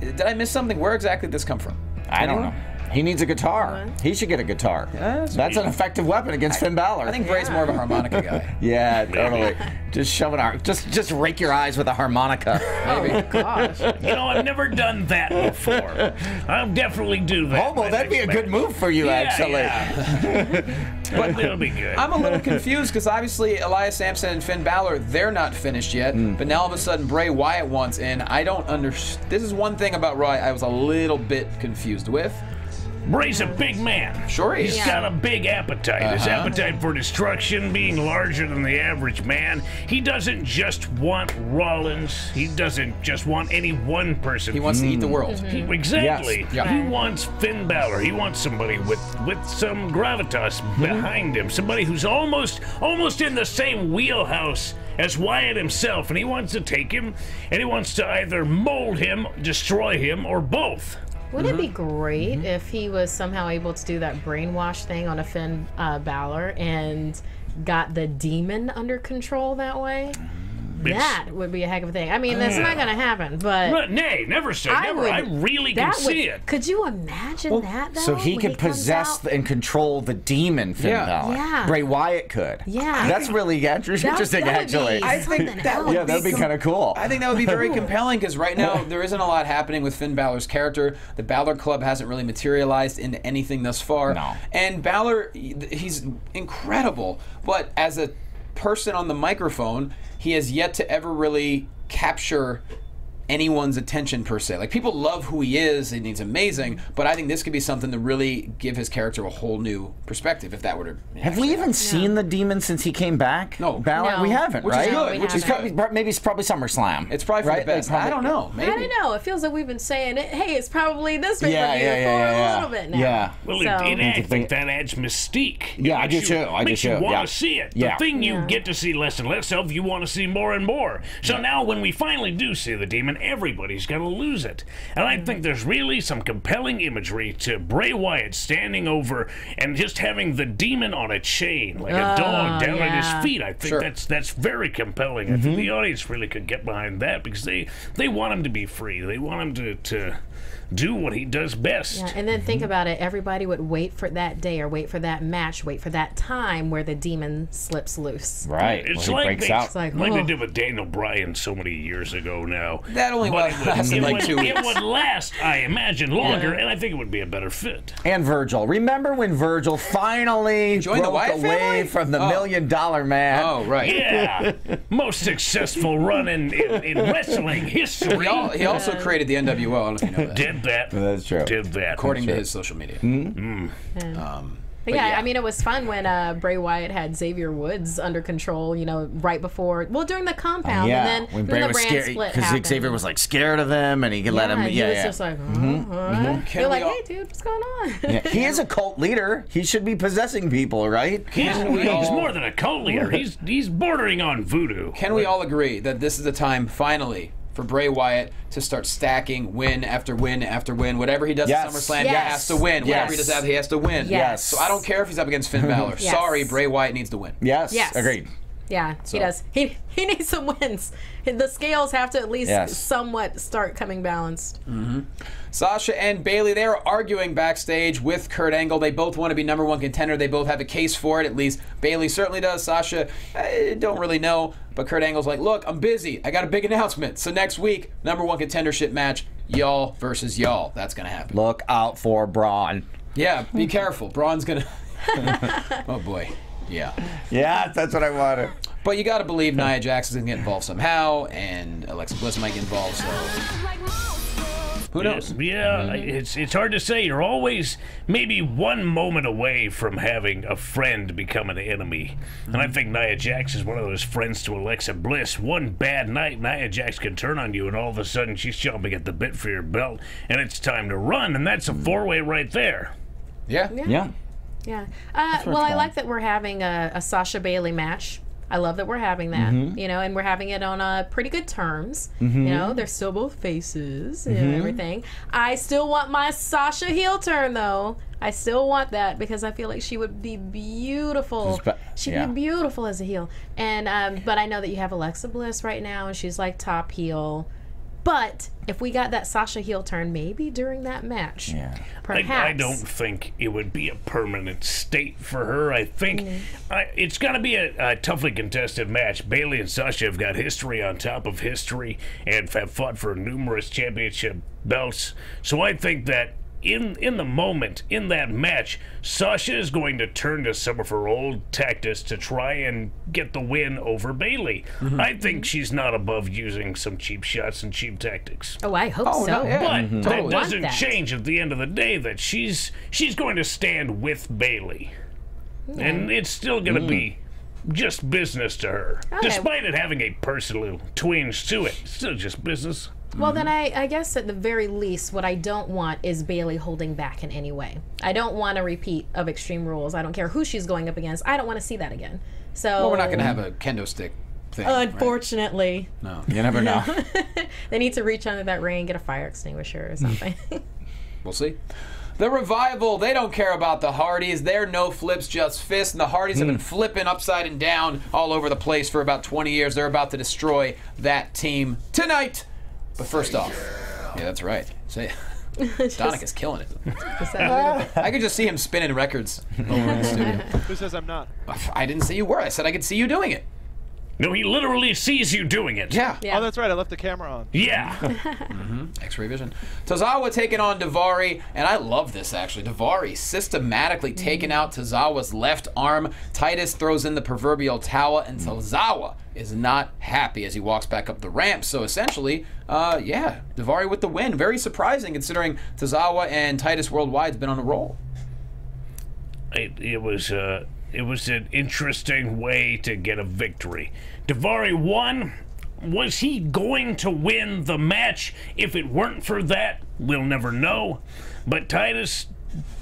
Did I miss something? Where exactly did this come from? I don't know. He needs a guitar. He should get a guitar. That's an effective weapon against Finn Balor. I think Bray's more of a harmonica guy. Yeah, totally. Just shoving just rake your eyes with a harmonica. Maybe. Oh gosh. I've never done that before. I'll definitely do that. Hobo, that'd be a good move for you, actually. Yeah. But it'll be good. I'm a little confused because obviously Elias Sampson and Finn Balor, they're not finished yet. But now all of a sudden Bray Wyatt wants in. I don't understand. This is one thing about Raw I was a little bit confused with. Bray's a big man. Sure he is. He's got a big appetite. His appetite for destruction being larger than the average man. He doesn't just want Rollins. He doesn't just want any one person. He wants to eat the world. Exactly. Yes. He wants Finn Balor. He wants somebody with some gravitas behind him. Somebody who's almost in the same wheelhouse as Wyatt himself, and he wants to take him, and he wants to either mold him, destroy him, or both. Would it be great if he was somehow able to do that brainwash thing on a Finn Balor and got the demon under control that way? That would be a heck of a thing. I mean, that's not going to happen, but... Nay, never say never. I really can see it. Could you imagine that, though? So he could possess and control the demon Finn Balor. Yeah. Bray Wyatt could. Yeah. That's really interesting, actually. I think that would be kind of cool. I think that would be very compelling, because right now there isn't a lot happening with Finn Balor's character. The Balor Club hasn't really materialized into anything thus far. No. And Balor, he's incredible, but as a person on the microphone, he has yet to ever really capture anyone's attention, per se. Like, people love who he is, and he's amazing, but I think this could be something to really give his character a whole new perspective, if that were to... Have we even seen the demon since he came back? No. Balor? No. We haven't, Which right? is good. Which is good. Maybe it's probably SummerSlam. It's probably for the best. I don't know. Maybe. I don't know. It feels like we've been saying it. Hey, it's probably this pay-per-view for a little bit now. Yeah. Well, I think that adds mystique. Yeah, I do too. Makes you want to see it. The thing you get to see less and less of, you want to see more and more. So now when we finally do see the demon, everybody's going to lose it. And I think there's really some compelling imagery to Bray Wyatt standing over and just having the demon on a chain, like a dog down at his feet. I think that's very compelling. I think the audience really could get behind that, because they want him to be free. They want him to do what he does best. Yeah, and then think about it. Everybody would wait for that day, or wait for that match, wait for that time where the demon slips loose. Right. It's well, like, they did with Daniel Bryan so many years ago now. That only lasted like 2 weeks. It would last, I imagine, longer, and I think it would be a better fit. And Virgil. Remember when Virgil finally joined broke away from the $1 Million Man? Oh, right. Yeah. Most successful run in wrestling history. He also created the NWO. I don't know if you know that. Did that. That's true. Did that. According to his social media. But yeah, I mean, it was fun when Bray Wyatt had Xavier Woods under control, you know, right before, during the compound, and then when Bray was scared, because Xavier was like scared of him, and he could let him. He was just like, You're like, hey, dude, what's going on? He is a cult leader. He should be possessing people, right? He's more than a cult leader. He's bordering on voodoo. Can we all agree that this is the time, finally, for Bray Wyatt to start stacking win after win after win? Whatever he does at SummerSlam, he has to win. Whatever he does out, he has to win. Yes. So I don't care if he's up against Finn Balor. Sorry, Bray Wyatt needs to win. Yes. Agreed. Yeah, he does. He needs some wins. The scales have to at least somewhat start coming balanced. Sasha and Bayley, they are arguing backstage with Kurt Angle. They both want to be #1 contender. They both have a case for it. At least Bayley certainly does. Sasha, I don't really know. But Kurt Angle's like, look, I'm busy. I got a big announcement. So next week, #1 contendership match, y'all versus y'all. That's going to happen. Look out for Braun. Yeah, be careful. Braun's going to... Oh, boy. Yeah. Yeah, that's what I wanted. But you got to believe Nia Jax is going to get involved somehow, and Alexa Bliss might get involved, so... Who knows? Yeah, it's hard to say. You're always maybe one moment away from having a friend become an enemy. And I think Nia Jax is one of those friends to Alexa Bliss. One bad night, Nia Jax can turn on you, and all of a sudden she's chomping at the bit for your belt, and it's time to run, and that's a four-way right there. Yeah. Well, I like that we're having a Sasha Bayley match. I love that we're having that, you know, and we're having it on pretty good terms. You know, they're still both faces and everything. I still want my Sasha heel turn, though. I still want that, because I feel like she would be beautiful. She'd be beautiful as a heel. And but I know that you have Alexa Bliss right now, and she's like top heel. But if we got that Sasha heel turn, maybe during that match, perhaps. I don't think it would be a permanent state for her. I think it's going to be a toughly contested match. Bayley and Sasha have got history on top of history and have fought for numerous championship belts. So I think that in the moment, in that match, Sasha is going to turn to some of her old tactics to try and get the win over Bayley. I think she's not above using some cheap shots and cheap tactics. Oh, I hope so. No, But that doesn't change at the end of the day that she's going to stand with Bayley. And it's still going to be just business to her. Despite it having a personal twinge to it, it's still just business. Well, then I guess at the very least, what I don't want is Bayley holding back in any way. I don't want a repeat of Extreme Rules. I don't care who she's going up against. I don't want to see that again. So Well, we're not going to have a kendo stick thing. Unfortunately. Right? No, you never know. They need to reach under that ring and get a fire extinguisher or something. We'll see. The Revival, they don't care about the Hardys. They're no flips, just fists. And the Hardys have been flipping upside and down all over the place for about 20 years. They're about to destroy that team tonight. But first off, yeah, that's right. Say, Donika's killing it. I could just see him spinning records over in the studio. Who says I'm not? I didn't say you were. I said I could see you doing it. No, he literally sees you doing it. Yeah. Oh, that's right. I left the camera on. Yeah. X-ray vision. Tozawa taking on Daivari, and I love this actually. Daivari systematically taking out Tozawa's left arm. Titus throws in the proverbial towel, and Tozawa is not happy as he walks back up the ramp. So essentially, yeah, Daivari with the win. Very surprising considering Tozawa and Titus Worldwide's been on a roll. It was an interesting way to get a victory. Daivari won. Was he going to win the match? If it weren't for that, we'll never know. But Titus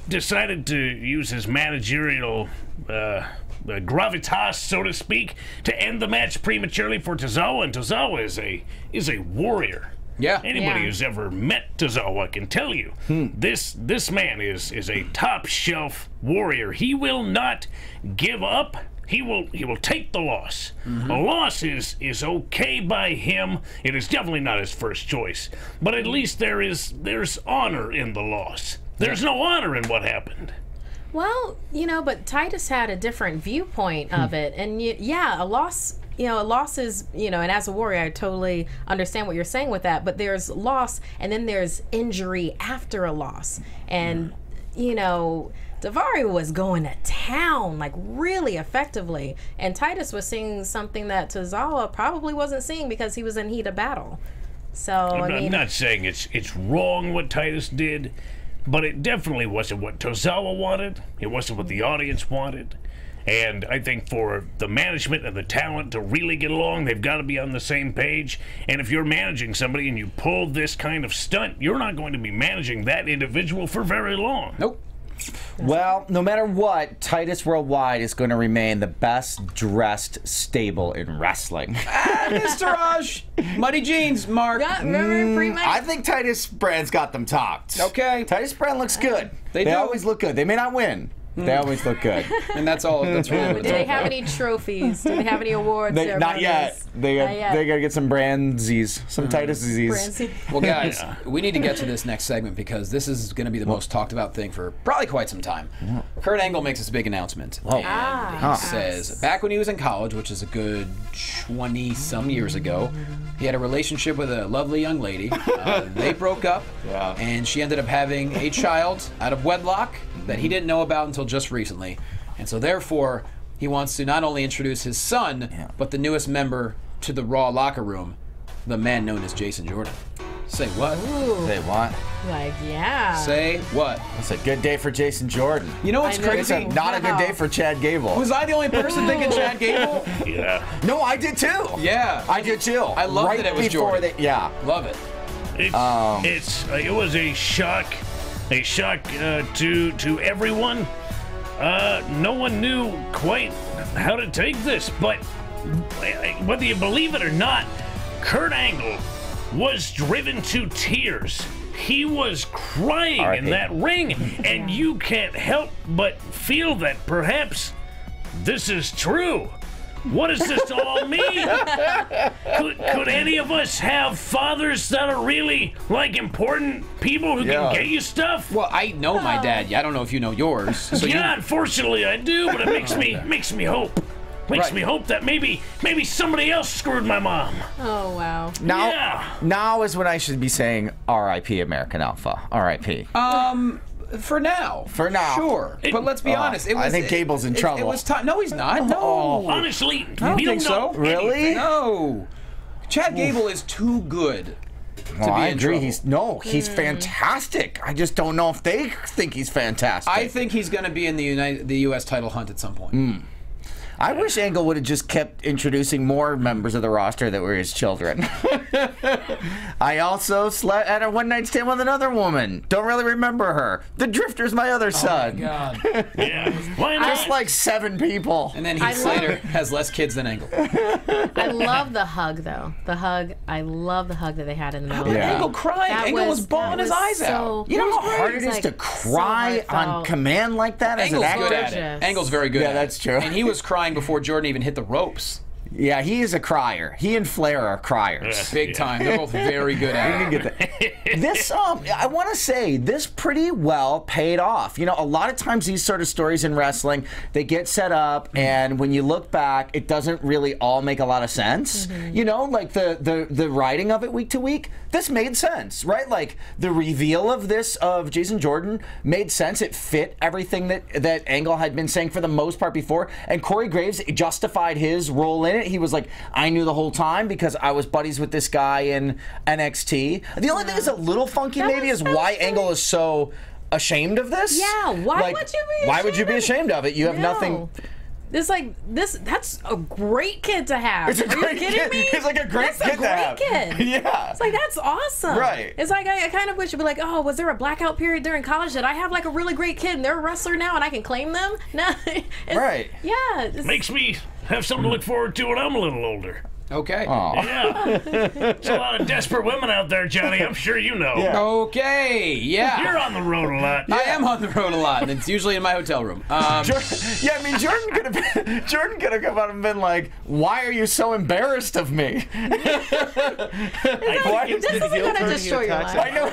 decided to use his managerial gravitas, so to speak, to end the match prematurely for Tozawa. And Tozawa is a warrior. Yeah. Anybody who's ever met Tozawa can tell you this man is a top shelf warrior. He will not give up. He will take the loss. A loss is okay by him. It is definitely not his first choice, but at least there's honor in the loss. There's no honor in what happened. Well, but Titus had a different viewpoint of it, and yeah, a loss. A loss is, and as a warrior, I totally understand what you're saying with that, but there's loss, and then there's injury after a loss. And, Daivari was going to town, like, really effectively, and Titus was seeing something that Tozawa probably wasn't seeing because he was in heat of battle. So, I'm not saying it's wrong what Titus did, but it definitely wasn't what Tozawa wanted. It wasn't what the audience wanted. And I think for the management and the talent to really get along, they've got to be on the same page. And if you're managing somebody and you pull this kind of stunt, you're not going to be managing that individual for very long. Nope. Well, no matter what, Titus Worldwide is going to remain the best dressed stable in wrestling. Mr. Raj, muddy jeans, Mark. I think Titus Brand's got them topped. Okay. Titus Brand looks good. They do. always look good. They may not win. They always look good. And that's all. That's really what it's Do they have any trophies? Do they have any awards? Not yet. They got to get some Brandsies, some Titus-sies. Well, guys, we need to get to this next segment because this is going to be the most talked about thing for probably quite some time. Kurt Angle makes this big announcement. And he says, back when he was in college, which is a good 20-some years ago, he had a relationship with a lovely young lady. They broke up, and she ended up having a child out of wedlock that he didn't know about until just recently. And so therefore, he wants to not only introduce his son, but the newest member to the Raw locker room, the man known as Jason Jordan. Say what? Ooh. Say what? Like, yeah. Say what? It's a good day for Jason Jordan. You know what's crazy? It's not a good day for Chad Gable. Was I the only person thinking Chad Gable? Yeah. No, I did too. Yeah. I did too. I love that it was Jordan. Love it. It was a shock to everyone. No one knew quite how to take this, but whether you believe it or not, Kurt Angle was driven to tears. He was crying in that ring, and you can't help but feel that perhaps this is true. What does this all mean? Could any of us have fathers that are really, like, important people who can get you stuff? Well, I know my dad. I don't know if you know yours. So Unfortunately I do, but it makes me hope. Makes me hope that maybe somebody else screwed my mom. Oh, wow. Now is when I should be saying R.I.P. American Alpha. R.I.P. For now. Sure. But let's be honest. I think Gable's in trouble. It was time. No, he's not. No. Honestly, I don't think so. Really? No. Chad Gable is too good to be I in agree. trouble. He's fantastic. I just don't know if they think he's fantastic. I think he's going to be in the U.S. title hunt at some point. I wish Angle would have just kept introducing more members of the roster that were his children. I also slept at a one-night stand with another woman. Don't really remember her. The Drifter's my other son. Oh, my God. Yeah. Why not? Just like 7 people. And then Heath Slater has less kids than Angle. I love the hug, though. The hug. I love the hug that they had in the middle. Yeah. Angle crying. Angle was bawling his eyes out. You know how hard it is to cry on command like that as an Angle's good actor? at it. Angle's very good at it. Yeah, that's true. And he was crying before Jordan even hit the ropes. Yeah, he is a crier. He and Flair are criers. Big time. They're both very good at it. This, I want to say, this pretty well paid off. You know, a lot of times these sort of stories in wrestling, they get set up, and when you look back, it doesn't really all make a lot of sense. You know, like the writing of it week to week, this made sense, right? Like the reveal of this, of Jason Jordan, made sense. It fit everything that Angle had been saying for the most part before, and Corey Graves justified his role in it. He was like, I knew the whole time because I was buddies with this guy in NXT. The only thing that's a little funky maybe is why Angle is so ashamed of this. Yeah, why would you be ashamed Why would you be ashamed of it? You have nothing. It's like that's a great kid to have. It's a great kid. Me? It's like a great that's kid to have. That's a great kid. Yeah. It's like, that's awesome. Right. It's like, I kind of wish it'd be like, oh, was there a blackout period during college that I have like a really great kid and they're a wrestler now and I can claim them? No. Right. Yeah. Makes me have something to look forward to when I'm a little older. Okay. Yeah. There's a lot of desperate women out there, Johnny. I'm sure you know. Yeah. Okay. Yeah. You're on the road a lot. I am on the road a lot, and it's usually in my hotel room. Jordan could have come out and been like, "Why are you so embarrassed of me?" This isn't gonna destroy your life. I know.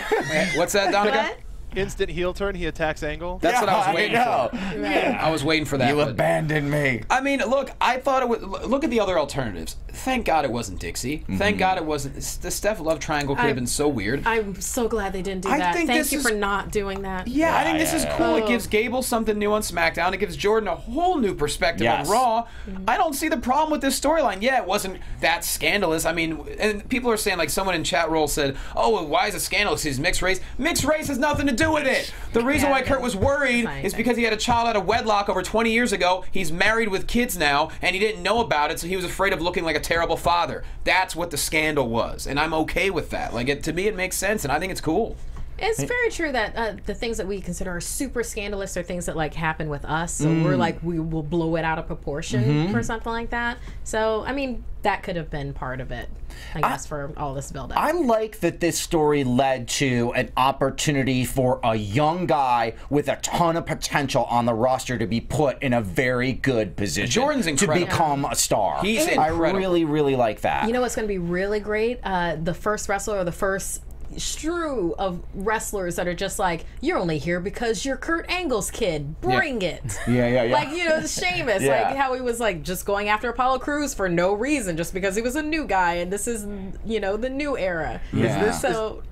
What's that, Donica? What? Instant heel turn, he attacks Angle. That's what I was waiting for. Right. I was waiting for that. You but- abandoned me. I mean, look, I thought it would. Look at the other alternatives. Thank God it wasn't Dixie. Thank God it wasn't. The Steph Love triangle could have been so weird. I'm so glad they didn't do I that. think Thank this you is- for not doing that. Yeah, I think this is cool. It Oh. gives Gable something new on SmackDown. It gives Jordan a whole new perspective Yes. on Raw. I don't see the problem with this storyline. Yeah, it wasn't that scandalous. I mean, and people are saying, like, someone in chat roll said, oh, well, why is it scandalous? He's mixed race. Mixed race has nothing to do with it. The reason why Kurt was worried is because he had a child out of wedlock over 20 years ago. He's married with kids now, and he didn't know about it, so he was afraid of looking like a terrible father. That's what the scandal was, and I'm okay with that. Like, to me, it makes sense, and I think it's cool. It's very true that the things that we consider are super scandalous are things that like happen with us. So we're like, we will blow it out of proportion for something like that. So, I mean, that could have been part of it, I guess, for all this build-up. I like that this story led to an opportunity for a young guy with a ton of potential on the roster to be put in a very good position. Jordan's incredible. To become a star. He's I incredible. really, really like that. You know what's going to be really great? The first wrestler or the first strew of wrestlers that are just like, you're only here because you're Kurt Angle's kid. Bring it. Yeah. Like, you know, Sheamus, Yeah. like how he was like just going after Apollo Crews for no reason, just because he was a new guy, and this is, you know, the new era. Yeah.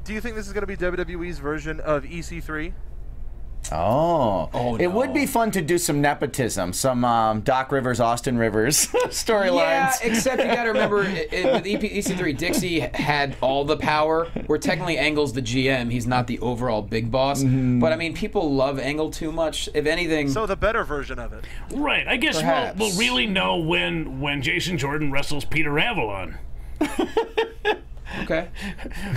Do you think this is going to be WWE's version of EC3? It would be fun to do some nepotism, some Doc Rivers, Austin Rivers storylines. Yeah, except you got to remember, with EC3, Dixie had all the power, where technically Angle's the GM. He's not the overall big boss. But, I mean, people love Angle too much. If anything... So the better version of it. Right. I guess we'll really know when Jason Jordan wrestles Peter Avalon. Okay.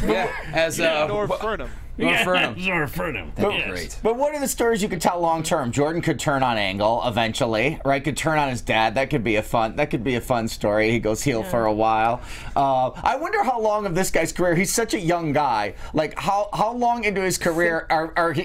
Yeah, as... Nor Furnham. Zora Furnham. That'd be great. But what are the stories you could tell long term? Jordan could turn on Angle eventually, right? Could turn on his dad. That could be a fun story. He goes heel for a while. I wonder how long of this guy's career. He's such a young guy. Like how long into his career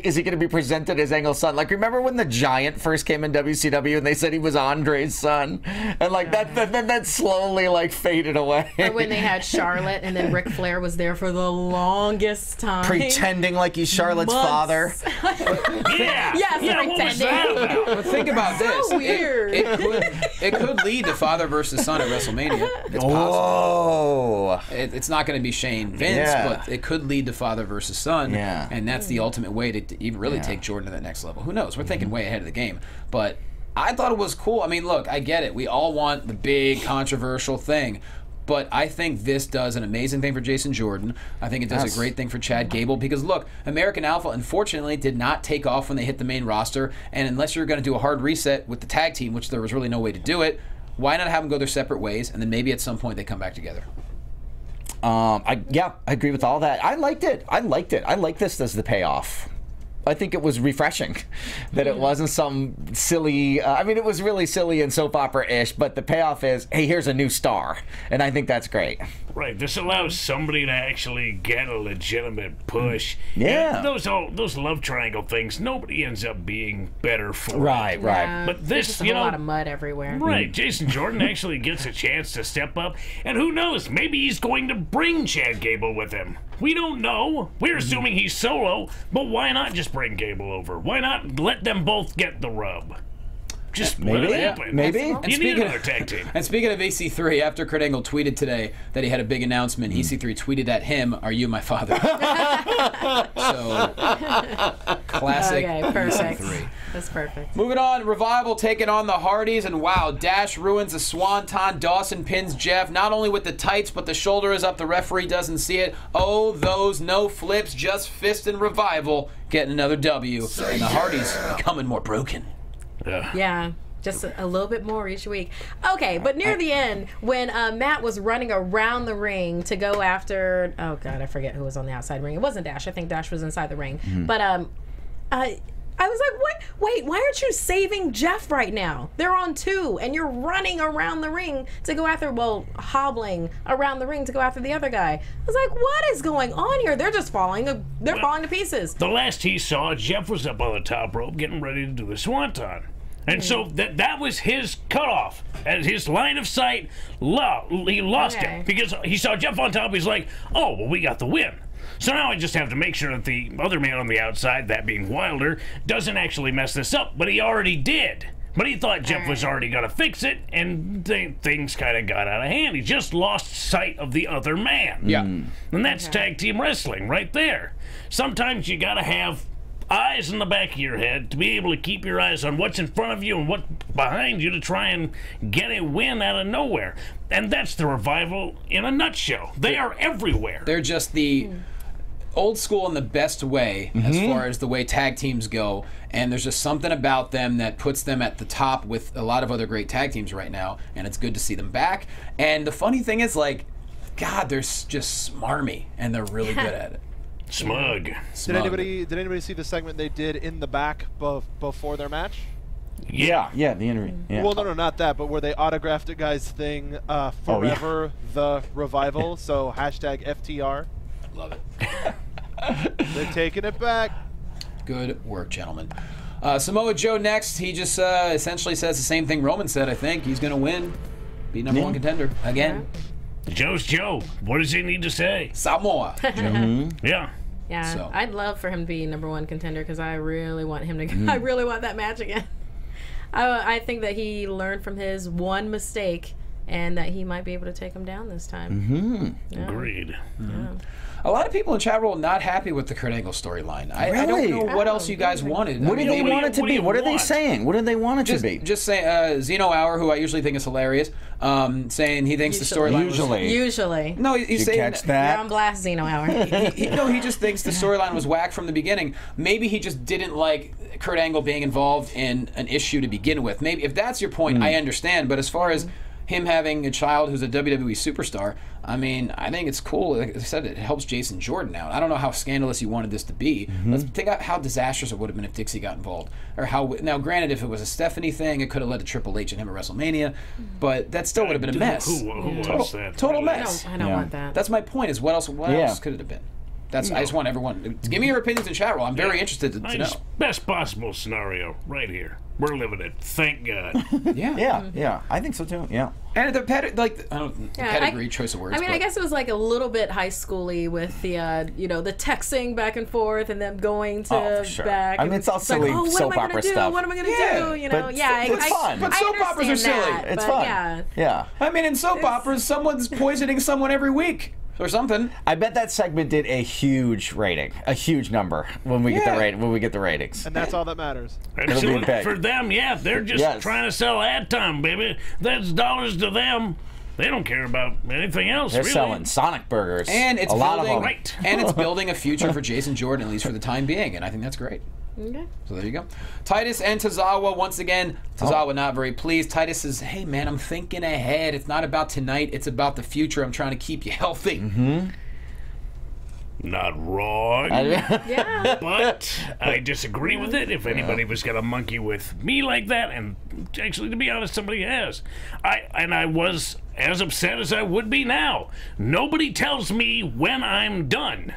is he going to be presented as Angle's son? Like, remember when the Giant first came in WCW and they said he was Andre's son, and like that slowly like faded away. Or when they had Charlotte and then Ric Flair was there for the longest time. Pretending like he's Charlotte's father. Yeah. Yes, Yeah, what was that about? But think about this. So weird. It could lead to father versus son at WrestleMania. It's possible. Oh. It's not going to be Shane Vince, but it could lead to father versus son. Yeah. And that's the ultimate way to even really take Jordan to that next level. Who knows? We're thinking way ahead of the game. But I thought it was cool. I mean, look, I get it. We all want the big controversial thing. But I think this does an amazing thing for Jason Jordan. I think it does a great thing for Chad Gable because, look, American Alpha, unfortunately, did not take off when they hit the main roster. And unless you're going to do a hard reset with the tag team, which there was really no way to do it, Why not have them go their separate ways, and then maybe at some point they come back together? I agree with all that. I liked it. I like this as the payoff. I think it was refreshing that it wasn't some silly, I mean, it was really silly and soap opera-ish, but the payoff is, hey, here's a new star. And I think that's great. Right. This allows somebody to actually get a legitimate push. Yeah. And those love triangle things, nobody ends up being better for. Right. But this, just a lot of mud everywhere. Right. Jason Jordan actually gets a chance to step up. And who knows, maybe he's going to bring Chad Gable with him. We don't know. We're assuming he's solo, but why not just bring Gable over? Why not let them both get the rub? Just let it happen. Maybe. You need another tag team. And speaking of EC3, after Kurt Angle tweeted today that he had a big announcement, EC3 tweeted at him, "Are you my father?" So, classic perfect. EC3. That's perfect. Moving on, Revival taking on the Hardys, and wow, Dash ruins a swanton. Dawson pins Jeff, not only with the tights, but the shoulder is up. The referee doesn't see it. Oh, those no flips, just fist and Revival getting another W. And the Hardys becoming more broken. Yeah, just a little bit more each week. Okay, but near the end, when Matt was running around the ring to go after, oh God, I forget who was on the outside ring. It wasn't Dash. I think Dash was inside the ring. But I was like, what? Wait, why aren't you saving Jeff right now? They're on 2, and you're running around the ring to go after, hobbling around the ring to go after the other guy. I was like, what is going on here? They're just falling to pieces. The last he saw, Jeff was up on the top rope getting ready to do the swanton. And so that was his cutoff. At his line of sight, he lost it. Because he saw Jeff on top, he's like, oh, well, we got the win. So now I just have to make sure that the other man on the outside, that being Wilder, doesn't actually mess this up. But he already did. But he thought Jeff was already going to fix it, and things kind of got out of hand. He just lost sight of the other man. Yeah. And that's tag team wrestling right there. Sometimes you got to have eyes in the back of your head to be able to keep your eyes on what's in front of you and what's behind you to try and get a win out of nowhere. And that's the Revival in a nutshell. They are everywhere. They're just the old school in the best way as far as the way tag teams go, and there's just something about them that puts them at the top with a lot of other great tag teams right now, and it's good to see them back. And the funny thing is, like, God, they're just smarmy, and they're really good at it. Smug. Did anybody see the segment they did in the back before their match? Yeah, the interview. Yeah. Well, no, not that, but where they autographed a guy's thing, forever the Revival, so hashtag FTR. Love it. They're taking it back. Good work, gentlemen. Samoa Joe next. He just essentially says the same thing Roman said, I think. He's going to win. Be number one contender again. Joe's Joe. What does he need to say? Samoa Joe. Yeah. Yeah, So. I'd love for him to be number 1 contender because I really want him to. I really want that match again. I think that he learned from his one mistake and that he might be able to take him down this time. Yeah. Agreed. Yeah. A lot of people in chat roll not happy with the Kurt Angle storyline. I don't know what else you guys wanted. What did they want it to be? What are they saying? What did they want it to be? Just say Zeno Hour, who I usually think is hilarious, saying he thinks the storyline Usually. No, he's saying catch that? You're on blast, Zeno Hour. he just thinks the storyline was whack from the beginning. Maybe he just didn't like Kurt Angle being involved in an issue to begin with. Maybe if that's your point, I understand. But as far as him having a child who's a WWE superstar, I mean, I think it's cool. Like I said, it helps Jason Jordan out. I don't know how scandalous you wanted this to be. Let's think about how disastrous it would have been if Dixie got involved. Or how, now granted, if it was a Stephanie thing, it could have led to Triple H and him at WrestleMania, but that still would have been a mess. Who was that? Total mess. I don't want that. That's my point, is what else could it have been? I just want everyone, give me your opinions in chat roll. I'm very interested to know. Best possible scenario right here. We're living it. Thank God. Yeah, I think so too. Yeah. And the pedigree, choice of words. I mean, I guess it was like a little bit high schooly with the, the texting back and forth and them going to back. I mean, it's all silly soap opera stuff. What am I going to do? You know, it's fun. But soap operas are silly. It's fun. Yeah. I mean, in soap operas, someone's poisoning someone every week. Or something. I bet that segment did a huge rating, a huge number when we get the ratings. And that's all that matters. For them, they're just trying to sell ad time, baby. That's dollars to them. They don't care about anything else. They're selling Sonic burgers, and it's a lot of them. And it's building a future for Jason Jordan, at least for the time being, and I think that's great. Okay. So there you go. Titus and Tozawa, once again, Tozawa not very pleased. Titus says, hey, man, I'm thinking ahead. It's not about tonight. It's about the future. I'm trying to keep you healthy. Not wrong. Yeah. But I disagree with it. If anybody was going to monkey with me like that, and actually, to be honest, somebody has. I was as upset as I would be now. Nobody tells me when I'm done.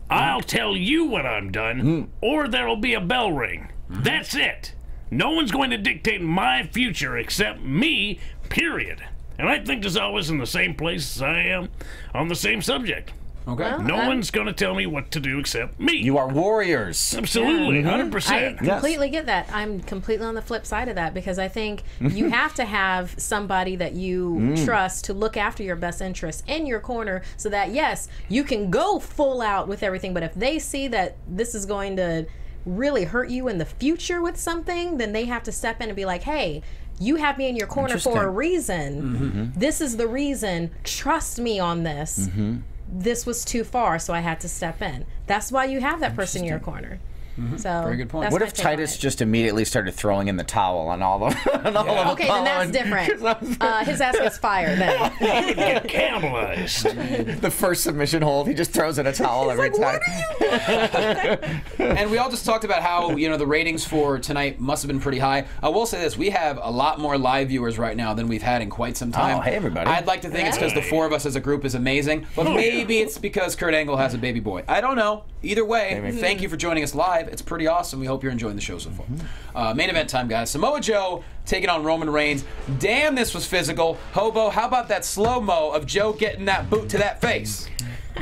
I'll tell you when I'm done, or there'll be a bell ring. That's it. No one's going to dictate my future except me, period. And I think there's always in the same place as I am on the same subject. Okay. Well, no one's going to tell me what to do except me. You are warriors. Absolutely, 100%. I completely get that. I'm completely on the flip side of that because I think you have to have somebody that you trust to look after your best interests in your corner so that, yes, you can go full out with everything, but if they see that this is going to really hurt you in the future with something, then they have to step in and be like, hey, you have me in your corner for a reason. This is the reason. Trust me on this. This was too far, so I had to step in. That's why you have that person in your corner. So very good point. What if Titus just immediately started throwing in the towel on all of them? Okay, then that's different. His ass gets fired then. He would get cannibalized. The first submission hold, he just throws in a towel every time. And we all just talked about how, the ratings for tonight must have been pretty high. I will say this, we have a lot more live viewers right now than we've had in quite some time. Oh, hey, everybody. I'd like to think it's because the four of us as a group is amazing, but maybe it's because Kurt Angle has a baby boy. I don't know. Either way, thank you for joining us live. It's pretty awesome. We hope you're enjoying the show so far. Main event time, guys. Samoa Joe taking on Roman Reigns. Damn, this was physical. Hobo, how about that slow-mo of Joe getting that boot to that face?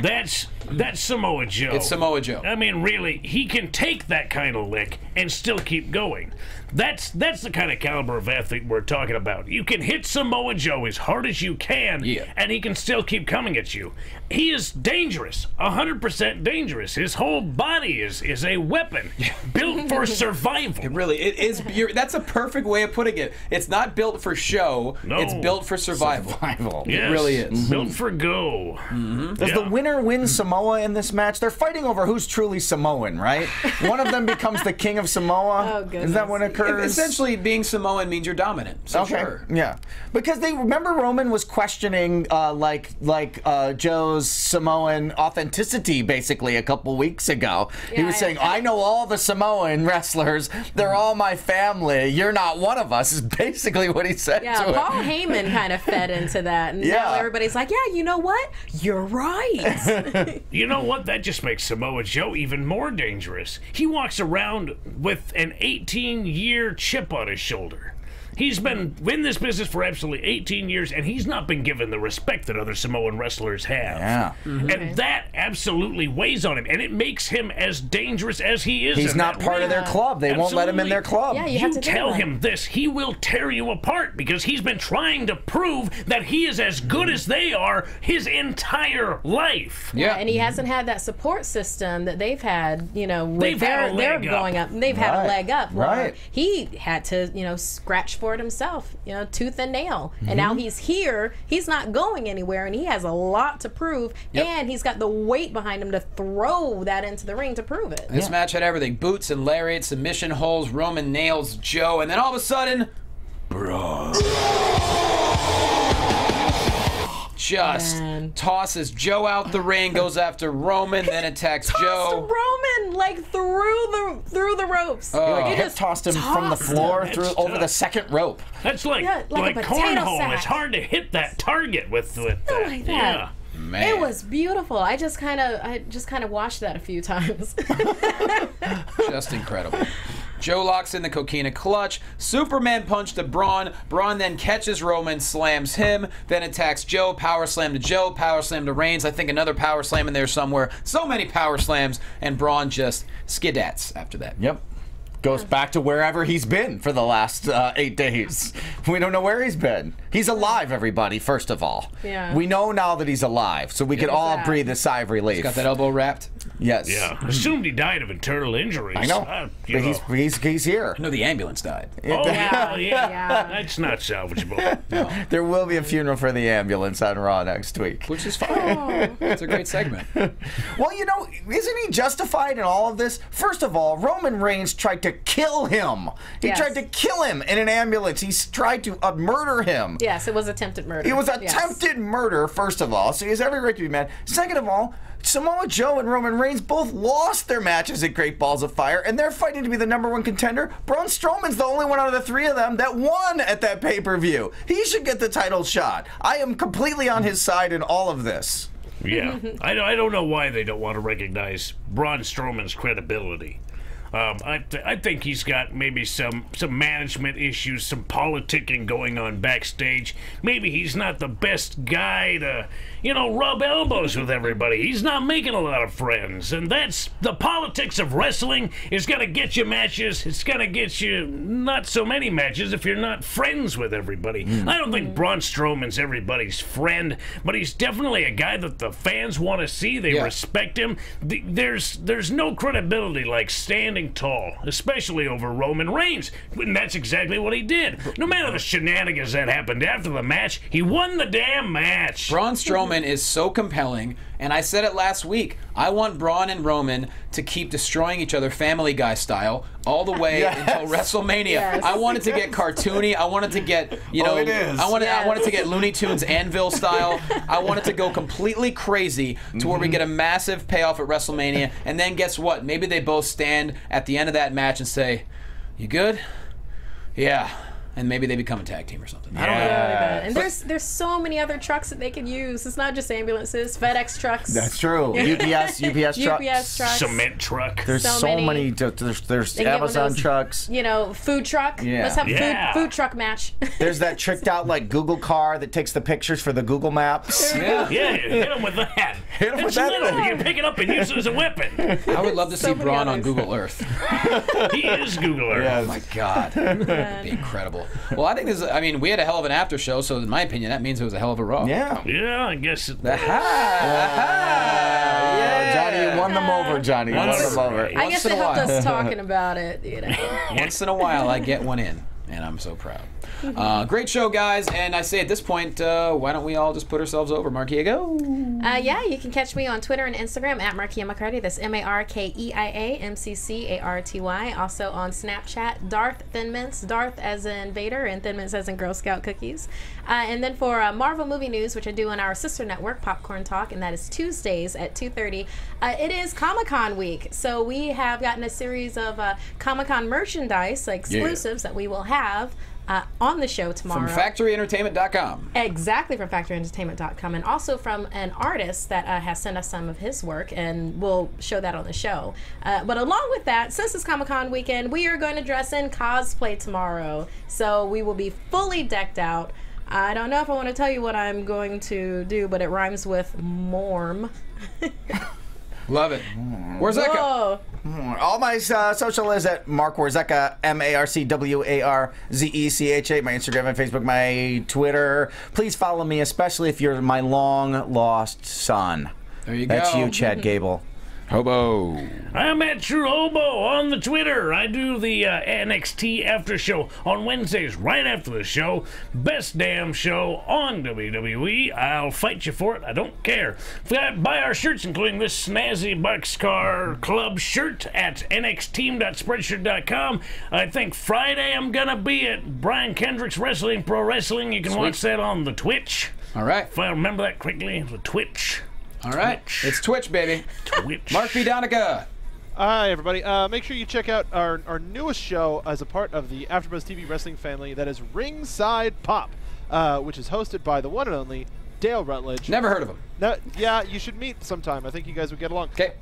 That's Samoa Joe. It's Samoa Joe. I mean, really, he can take that kind of lick and still keep going. That's the kind of caliber of athlete we're talking about. You can hit Samoa Joe as hard as you can, and he can still keep coming at you. He is dangerous, 100% dangerous. His whole body is a weapon built for survival. It really it is. That's a perfect way of putting it. It's not built for show. No. It's built for survival. Yes, it really is. Built for go. Does the winner win Samoa in this match? They're fighting over who's truly Samoan, right? One of them becomes the king of Samoa. Oh, goodness. Is that when it occurs? Essentially, being Samoan means you're dominant. So sure. Yeah, because they remember Roman was questioning Joe's Samoan authenticity basically a couple weeks ago. He was saying, "I know all the Samoan wrestlers. They're all my family. You're not one of us." Is basically what he said. Yeah, to Paul Heyman kind of fed into that, and now everybody's like, "Yeah, you know what? You're right." You know what? That just makes Samoa Joe even more dangerous. He walks around with an 18-year chip on his shoulder. He's been in this business for absolutely 18 years, and he's not been given the respect that other Samoan wrestlers have. Yeah. And that absolutely weighs on him, and it makes him as dangerous as he is. He's not part of their club. They won't let him in their club. Yeah, you tell him this, he will tear you apart because he's been trying to prove that he is as good as they are his entire life. Yeah, and he hasn't had that support system that they've had, They've had a leg going up. They've had a leg up. Right. He had to, scratch for it himself, tooth and nail. And now he's here. He's not going anywhere, and he has a lot to prove. And he's got the weight behind him to throw that into the ring to prove it. This match had everything: boots and lariats, submission holds, Roman nails Joe, and then all of a sudden, Braun just tosses Joe out the ring, goes after Roman, then attacks Joe. Roman through the ropes. He just tossed him from the floor over the second rope. That's like cornhole. It's hard to hit that target with that. Like that. Yeah. Man. It was beautiful. I just kind of watched that a few times. Just incredible. Joe locks in the coquina clutch. Superman punch to Braun. Braun then catches Roman, slams him, then attacks Joe. Power slam to Joe. Power slam to Reigns. I think another power slam in there somewhere. So many power slams, and Braun just skidats after that. Yep. Goes back to wherever he's been for the last 8 days. We don't know where he's been. He's alive, everybody, first of all. Yeah. We know now that he's alive, so we can all breathe a sigh of relief. He's got that elbow wrapped. Yes. Yeah. Assumed he died of internal injuries. I know. But he's here. No, the ambulance died. Oh, yeah. That's not salvageable. No. There will be a funeral for the ambulance on Raw next week. Which is fine. It's a great segment. Well, you know, isn't he justified in all of this? First of all, Roman Reigns tried to kill him. He tried to kill him in an ambulance. He tried to murder him. Yes, it was attempted murder. It was attempted murder, first of all, so he has every right to be mad. Second of all, Samoa Joe and Roman Reigns both lost their matches at Great Balls of Fire, and they're fighting to be the #1 contender. Braun Strowman's the only one out of the 3 of them that won at that pay-per-view. He should get the title shot. I am completely on his side in all of this. Yeah. I don't know why they don't want to recognize Braun Strowman's credibility. I think he's got maybe some management issues, some politicking going on backstage. Maybe he's not the best guy to, rub elbows with everybody. He's not making a lot of friends. And that's the politics of wrestling is going to get you matches. It's going to get you not so many matches if you're not friends with everybody. I don't think Braun Strowman's everybody's friend, but he's definitely a guy that the fans want to see. They respect him. There's no credibility like standing tall, especially over Roman Reigns. And that's exactly what he did. No matter the shenanigans that happened after the match, he won the damn match. Braun Strowman is so compelling, and I said it last week. I want Braun and Roman to keep destroying each other Family Guy style all the way until WrestleMania. Yes. I wanted to get cartoony. I wanted to get, I wanted to get Looney Tunes Anvil style. I wanted to go completely crazy to where we get a massive payoff at WrestleMania, and then guess what? Maybe they both stand at the end of that match and say, "You good?" "Yeah." And maybe they become a tag team or something. I don't know. And there's so many other trucks that they could use. It's not just ambulances, FedEx trucks. That's true. UPS trucks. Cement truck. There's so many. There's Amazon trucks. Food truck. Let's have food truck match. There's that tricked out Google car that takes the pictures for the Google Maps. Hit him with that. Hit him with that. You can pick it up and use it as a weapon. I would love to see Braun on Google Earth. He is Google Earth. Yes. Oh my God. That'd be incredible. Well, I think this is, we had a hell of an after show, so in my opinion, that means it was a hell of a Raw. Yeah, I guess. Johnny, you won them over, Johnny. You won them over. I guess it helped us talking about it, Once in a while, I get one in, and I'm so proud. Great show, guys, and I say at this point, why don't we all just put ourselves over? Markeia, go! You can catch me on Twitter and Instagram at Markeia McCarty. That's MarkeiaMcCarty. Also on Snapchat, Darth Thin Mints. Darth as in Vader and Thin Mints as in Girl Scout cookies. And then for Marvel movie news, which I do on our sister network, Popcorn Talk, and that is Tuesdays at 2:30. It is Comic-Con week, so we have gotten a series of Comic-Con merchandise, exclusives that we will have on the show tomorrow. From FactoryEntertainment.com. Exactly, from FactoryEntertainment.com. And also from an artist that has sent us some of his work, and we'll show that on the show. But along with that, since it's Comic-Con weekend, we are going to dress in cosplay tomorrow. So we will be fully decked out. I don't know if I want to tell you what I'm going to do, but it rhymes with Morm. Love it. Warzecha. Whoa. All my social is at Marc Warzecha, MarcWarzecha. My Instagram and Facebook, my Twitter. Please follow me, especially if you're my long lost son. There you go. That's you, Chad Gable. Hobo. I'm at True Hobo on the Twitter. I do the NXT after show on Wednesdays right after the show. Best damn show on WWE. I'll fight you for it. I don't care. Buy our shirts, including this snazzy Boxcar Club shirt at nxteam.spreadshirt.com. I think Friday I'm going to be at Brian Kendrick's Wrestling Pro Wrestling. You can watch that on the Twitch. All right. If I remember that quickly, the Twitch. All right, Twitch. It's Twitch, baby. Twitch. Mark B. Donica. Hi, everybody. Make sure you check out our newest show as a part of the AfterBuzz TV wrestling family. That is Ringside Pop, which is hosted by the one and only Dale Rutledge. Never heard of him. No, yeah, you should meet sometime. I think you guys would get along. Okay.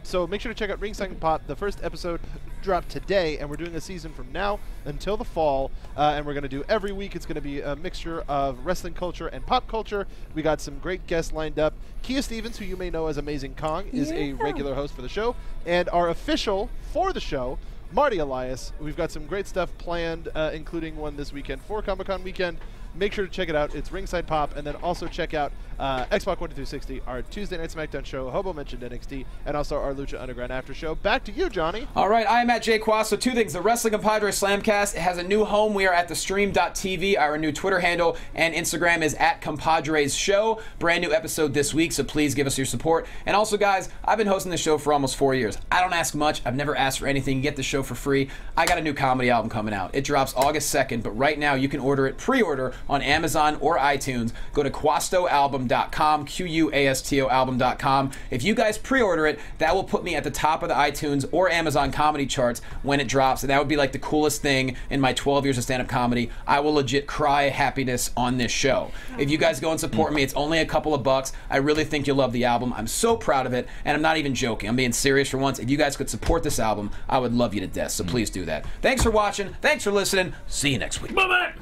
So make sure to check out Ringside Pop. The first episode dropped today, and we're doing a season from now until the fall. And we're going to do every week. It's going to be a mixture of wrestling culture and pop culture. We got some great guests lined up. Kia Stevens, who you may know as Amazing Kong, is a regular host for the show. And our official for the show, Marty Elias. We've got some great stuff planned, including one this weekend for Comic-Con weekend. make sure to check it out. It's Ringside Pop, and then also check out Xbox 1-360, our Tuesday Night SmackDown show. Hobo mentioned NXT, and also our Lucha Underground after show. Back to you, Johnny. All right, I am at Jay Quasto. Two things. The Wrestling Compadre Slamcast has a new home. We are at thestream.tv. Our new Twitter handle and Instagram is at Compadres Show. Brand new episode this week, so please give us your support. And also, guys, I've been hosting the show for almost 4 years. I don't ask much. I've never asked for anything. You get the show for free. I got a new comedy album coming out. It drops August 2nd, but right now you can order it, pre-order on Amazon or iTunes. Go to QuastoAlbum.com, QUASTO album.com. If you guys pre-order it, that will put me at the top of the iTunes or Amazon comedy charts when it drops, and that would be like the coolest thing in my 12 years of stand-up comedy. I will legit cry happiness on this show. If you guys go and support me, it's only a couple of bucks. I really think you'll love the album. I'm so proud of it, and I'm not even joking. I'm being serious for once. If you guys could support this album, I would love you to death, so please do that. Thanks for watching. Thanks for listening. See you next week. Bye-bye.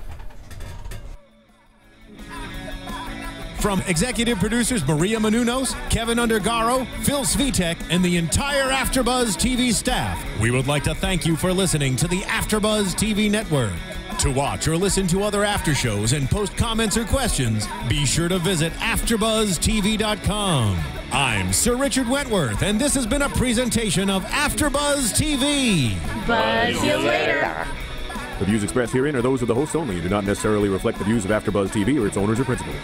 From executive producers Maria Menounos, Kevin Undergaro, Phil Svitek, and the entire AfterBuzz TV staff, we would like to thank you for listening to the AfterBuzz TV network. To watch or listen to other after shows and post comments or questions, be sure to visit AfterBuzzTV.com. I'm Sir Richard Wentworth, and this has been a presentation of AfterBuzz TV. Buzz you later. The views expressed herein are those of the hosts only and do not necessarily reflect the views of AfterBuzz TV or its owners or principals.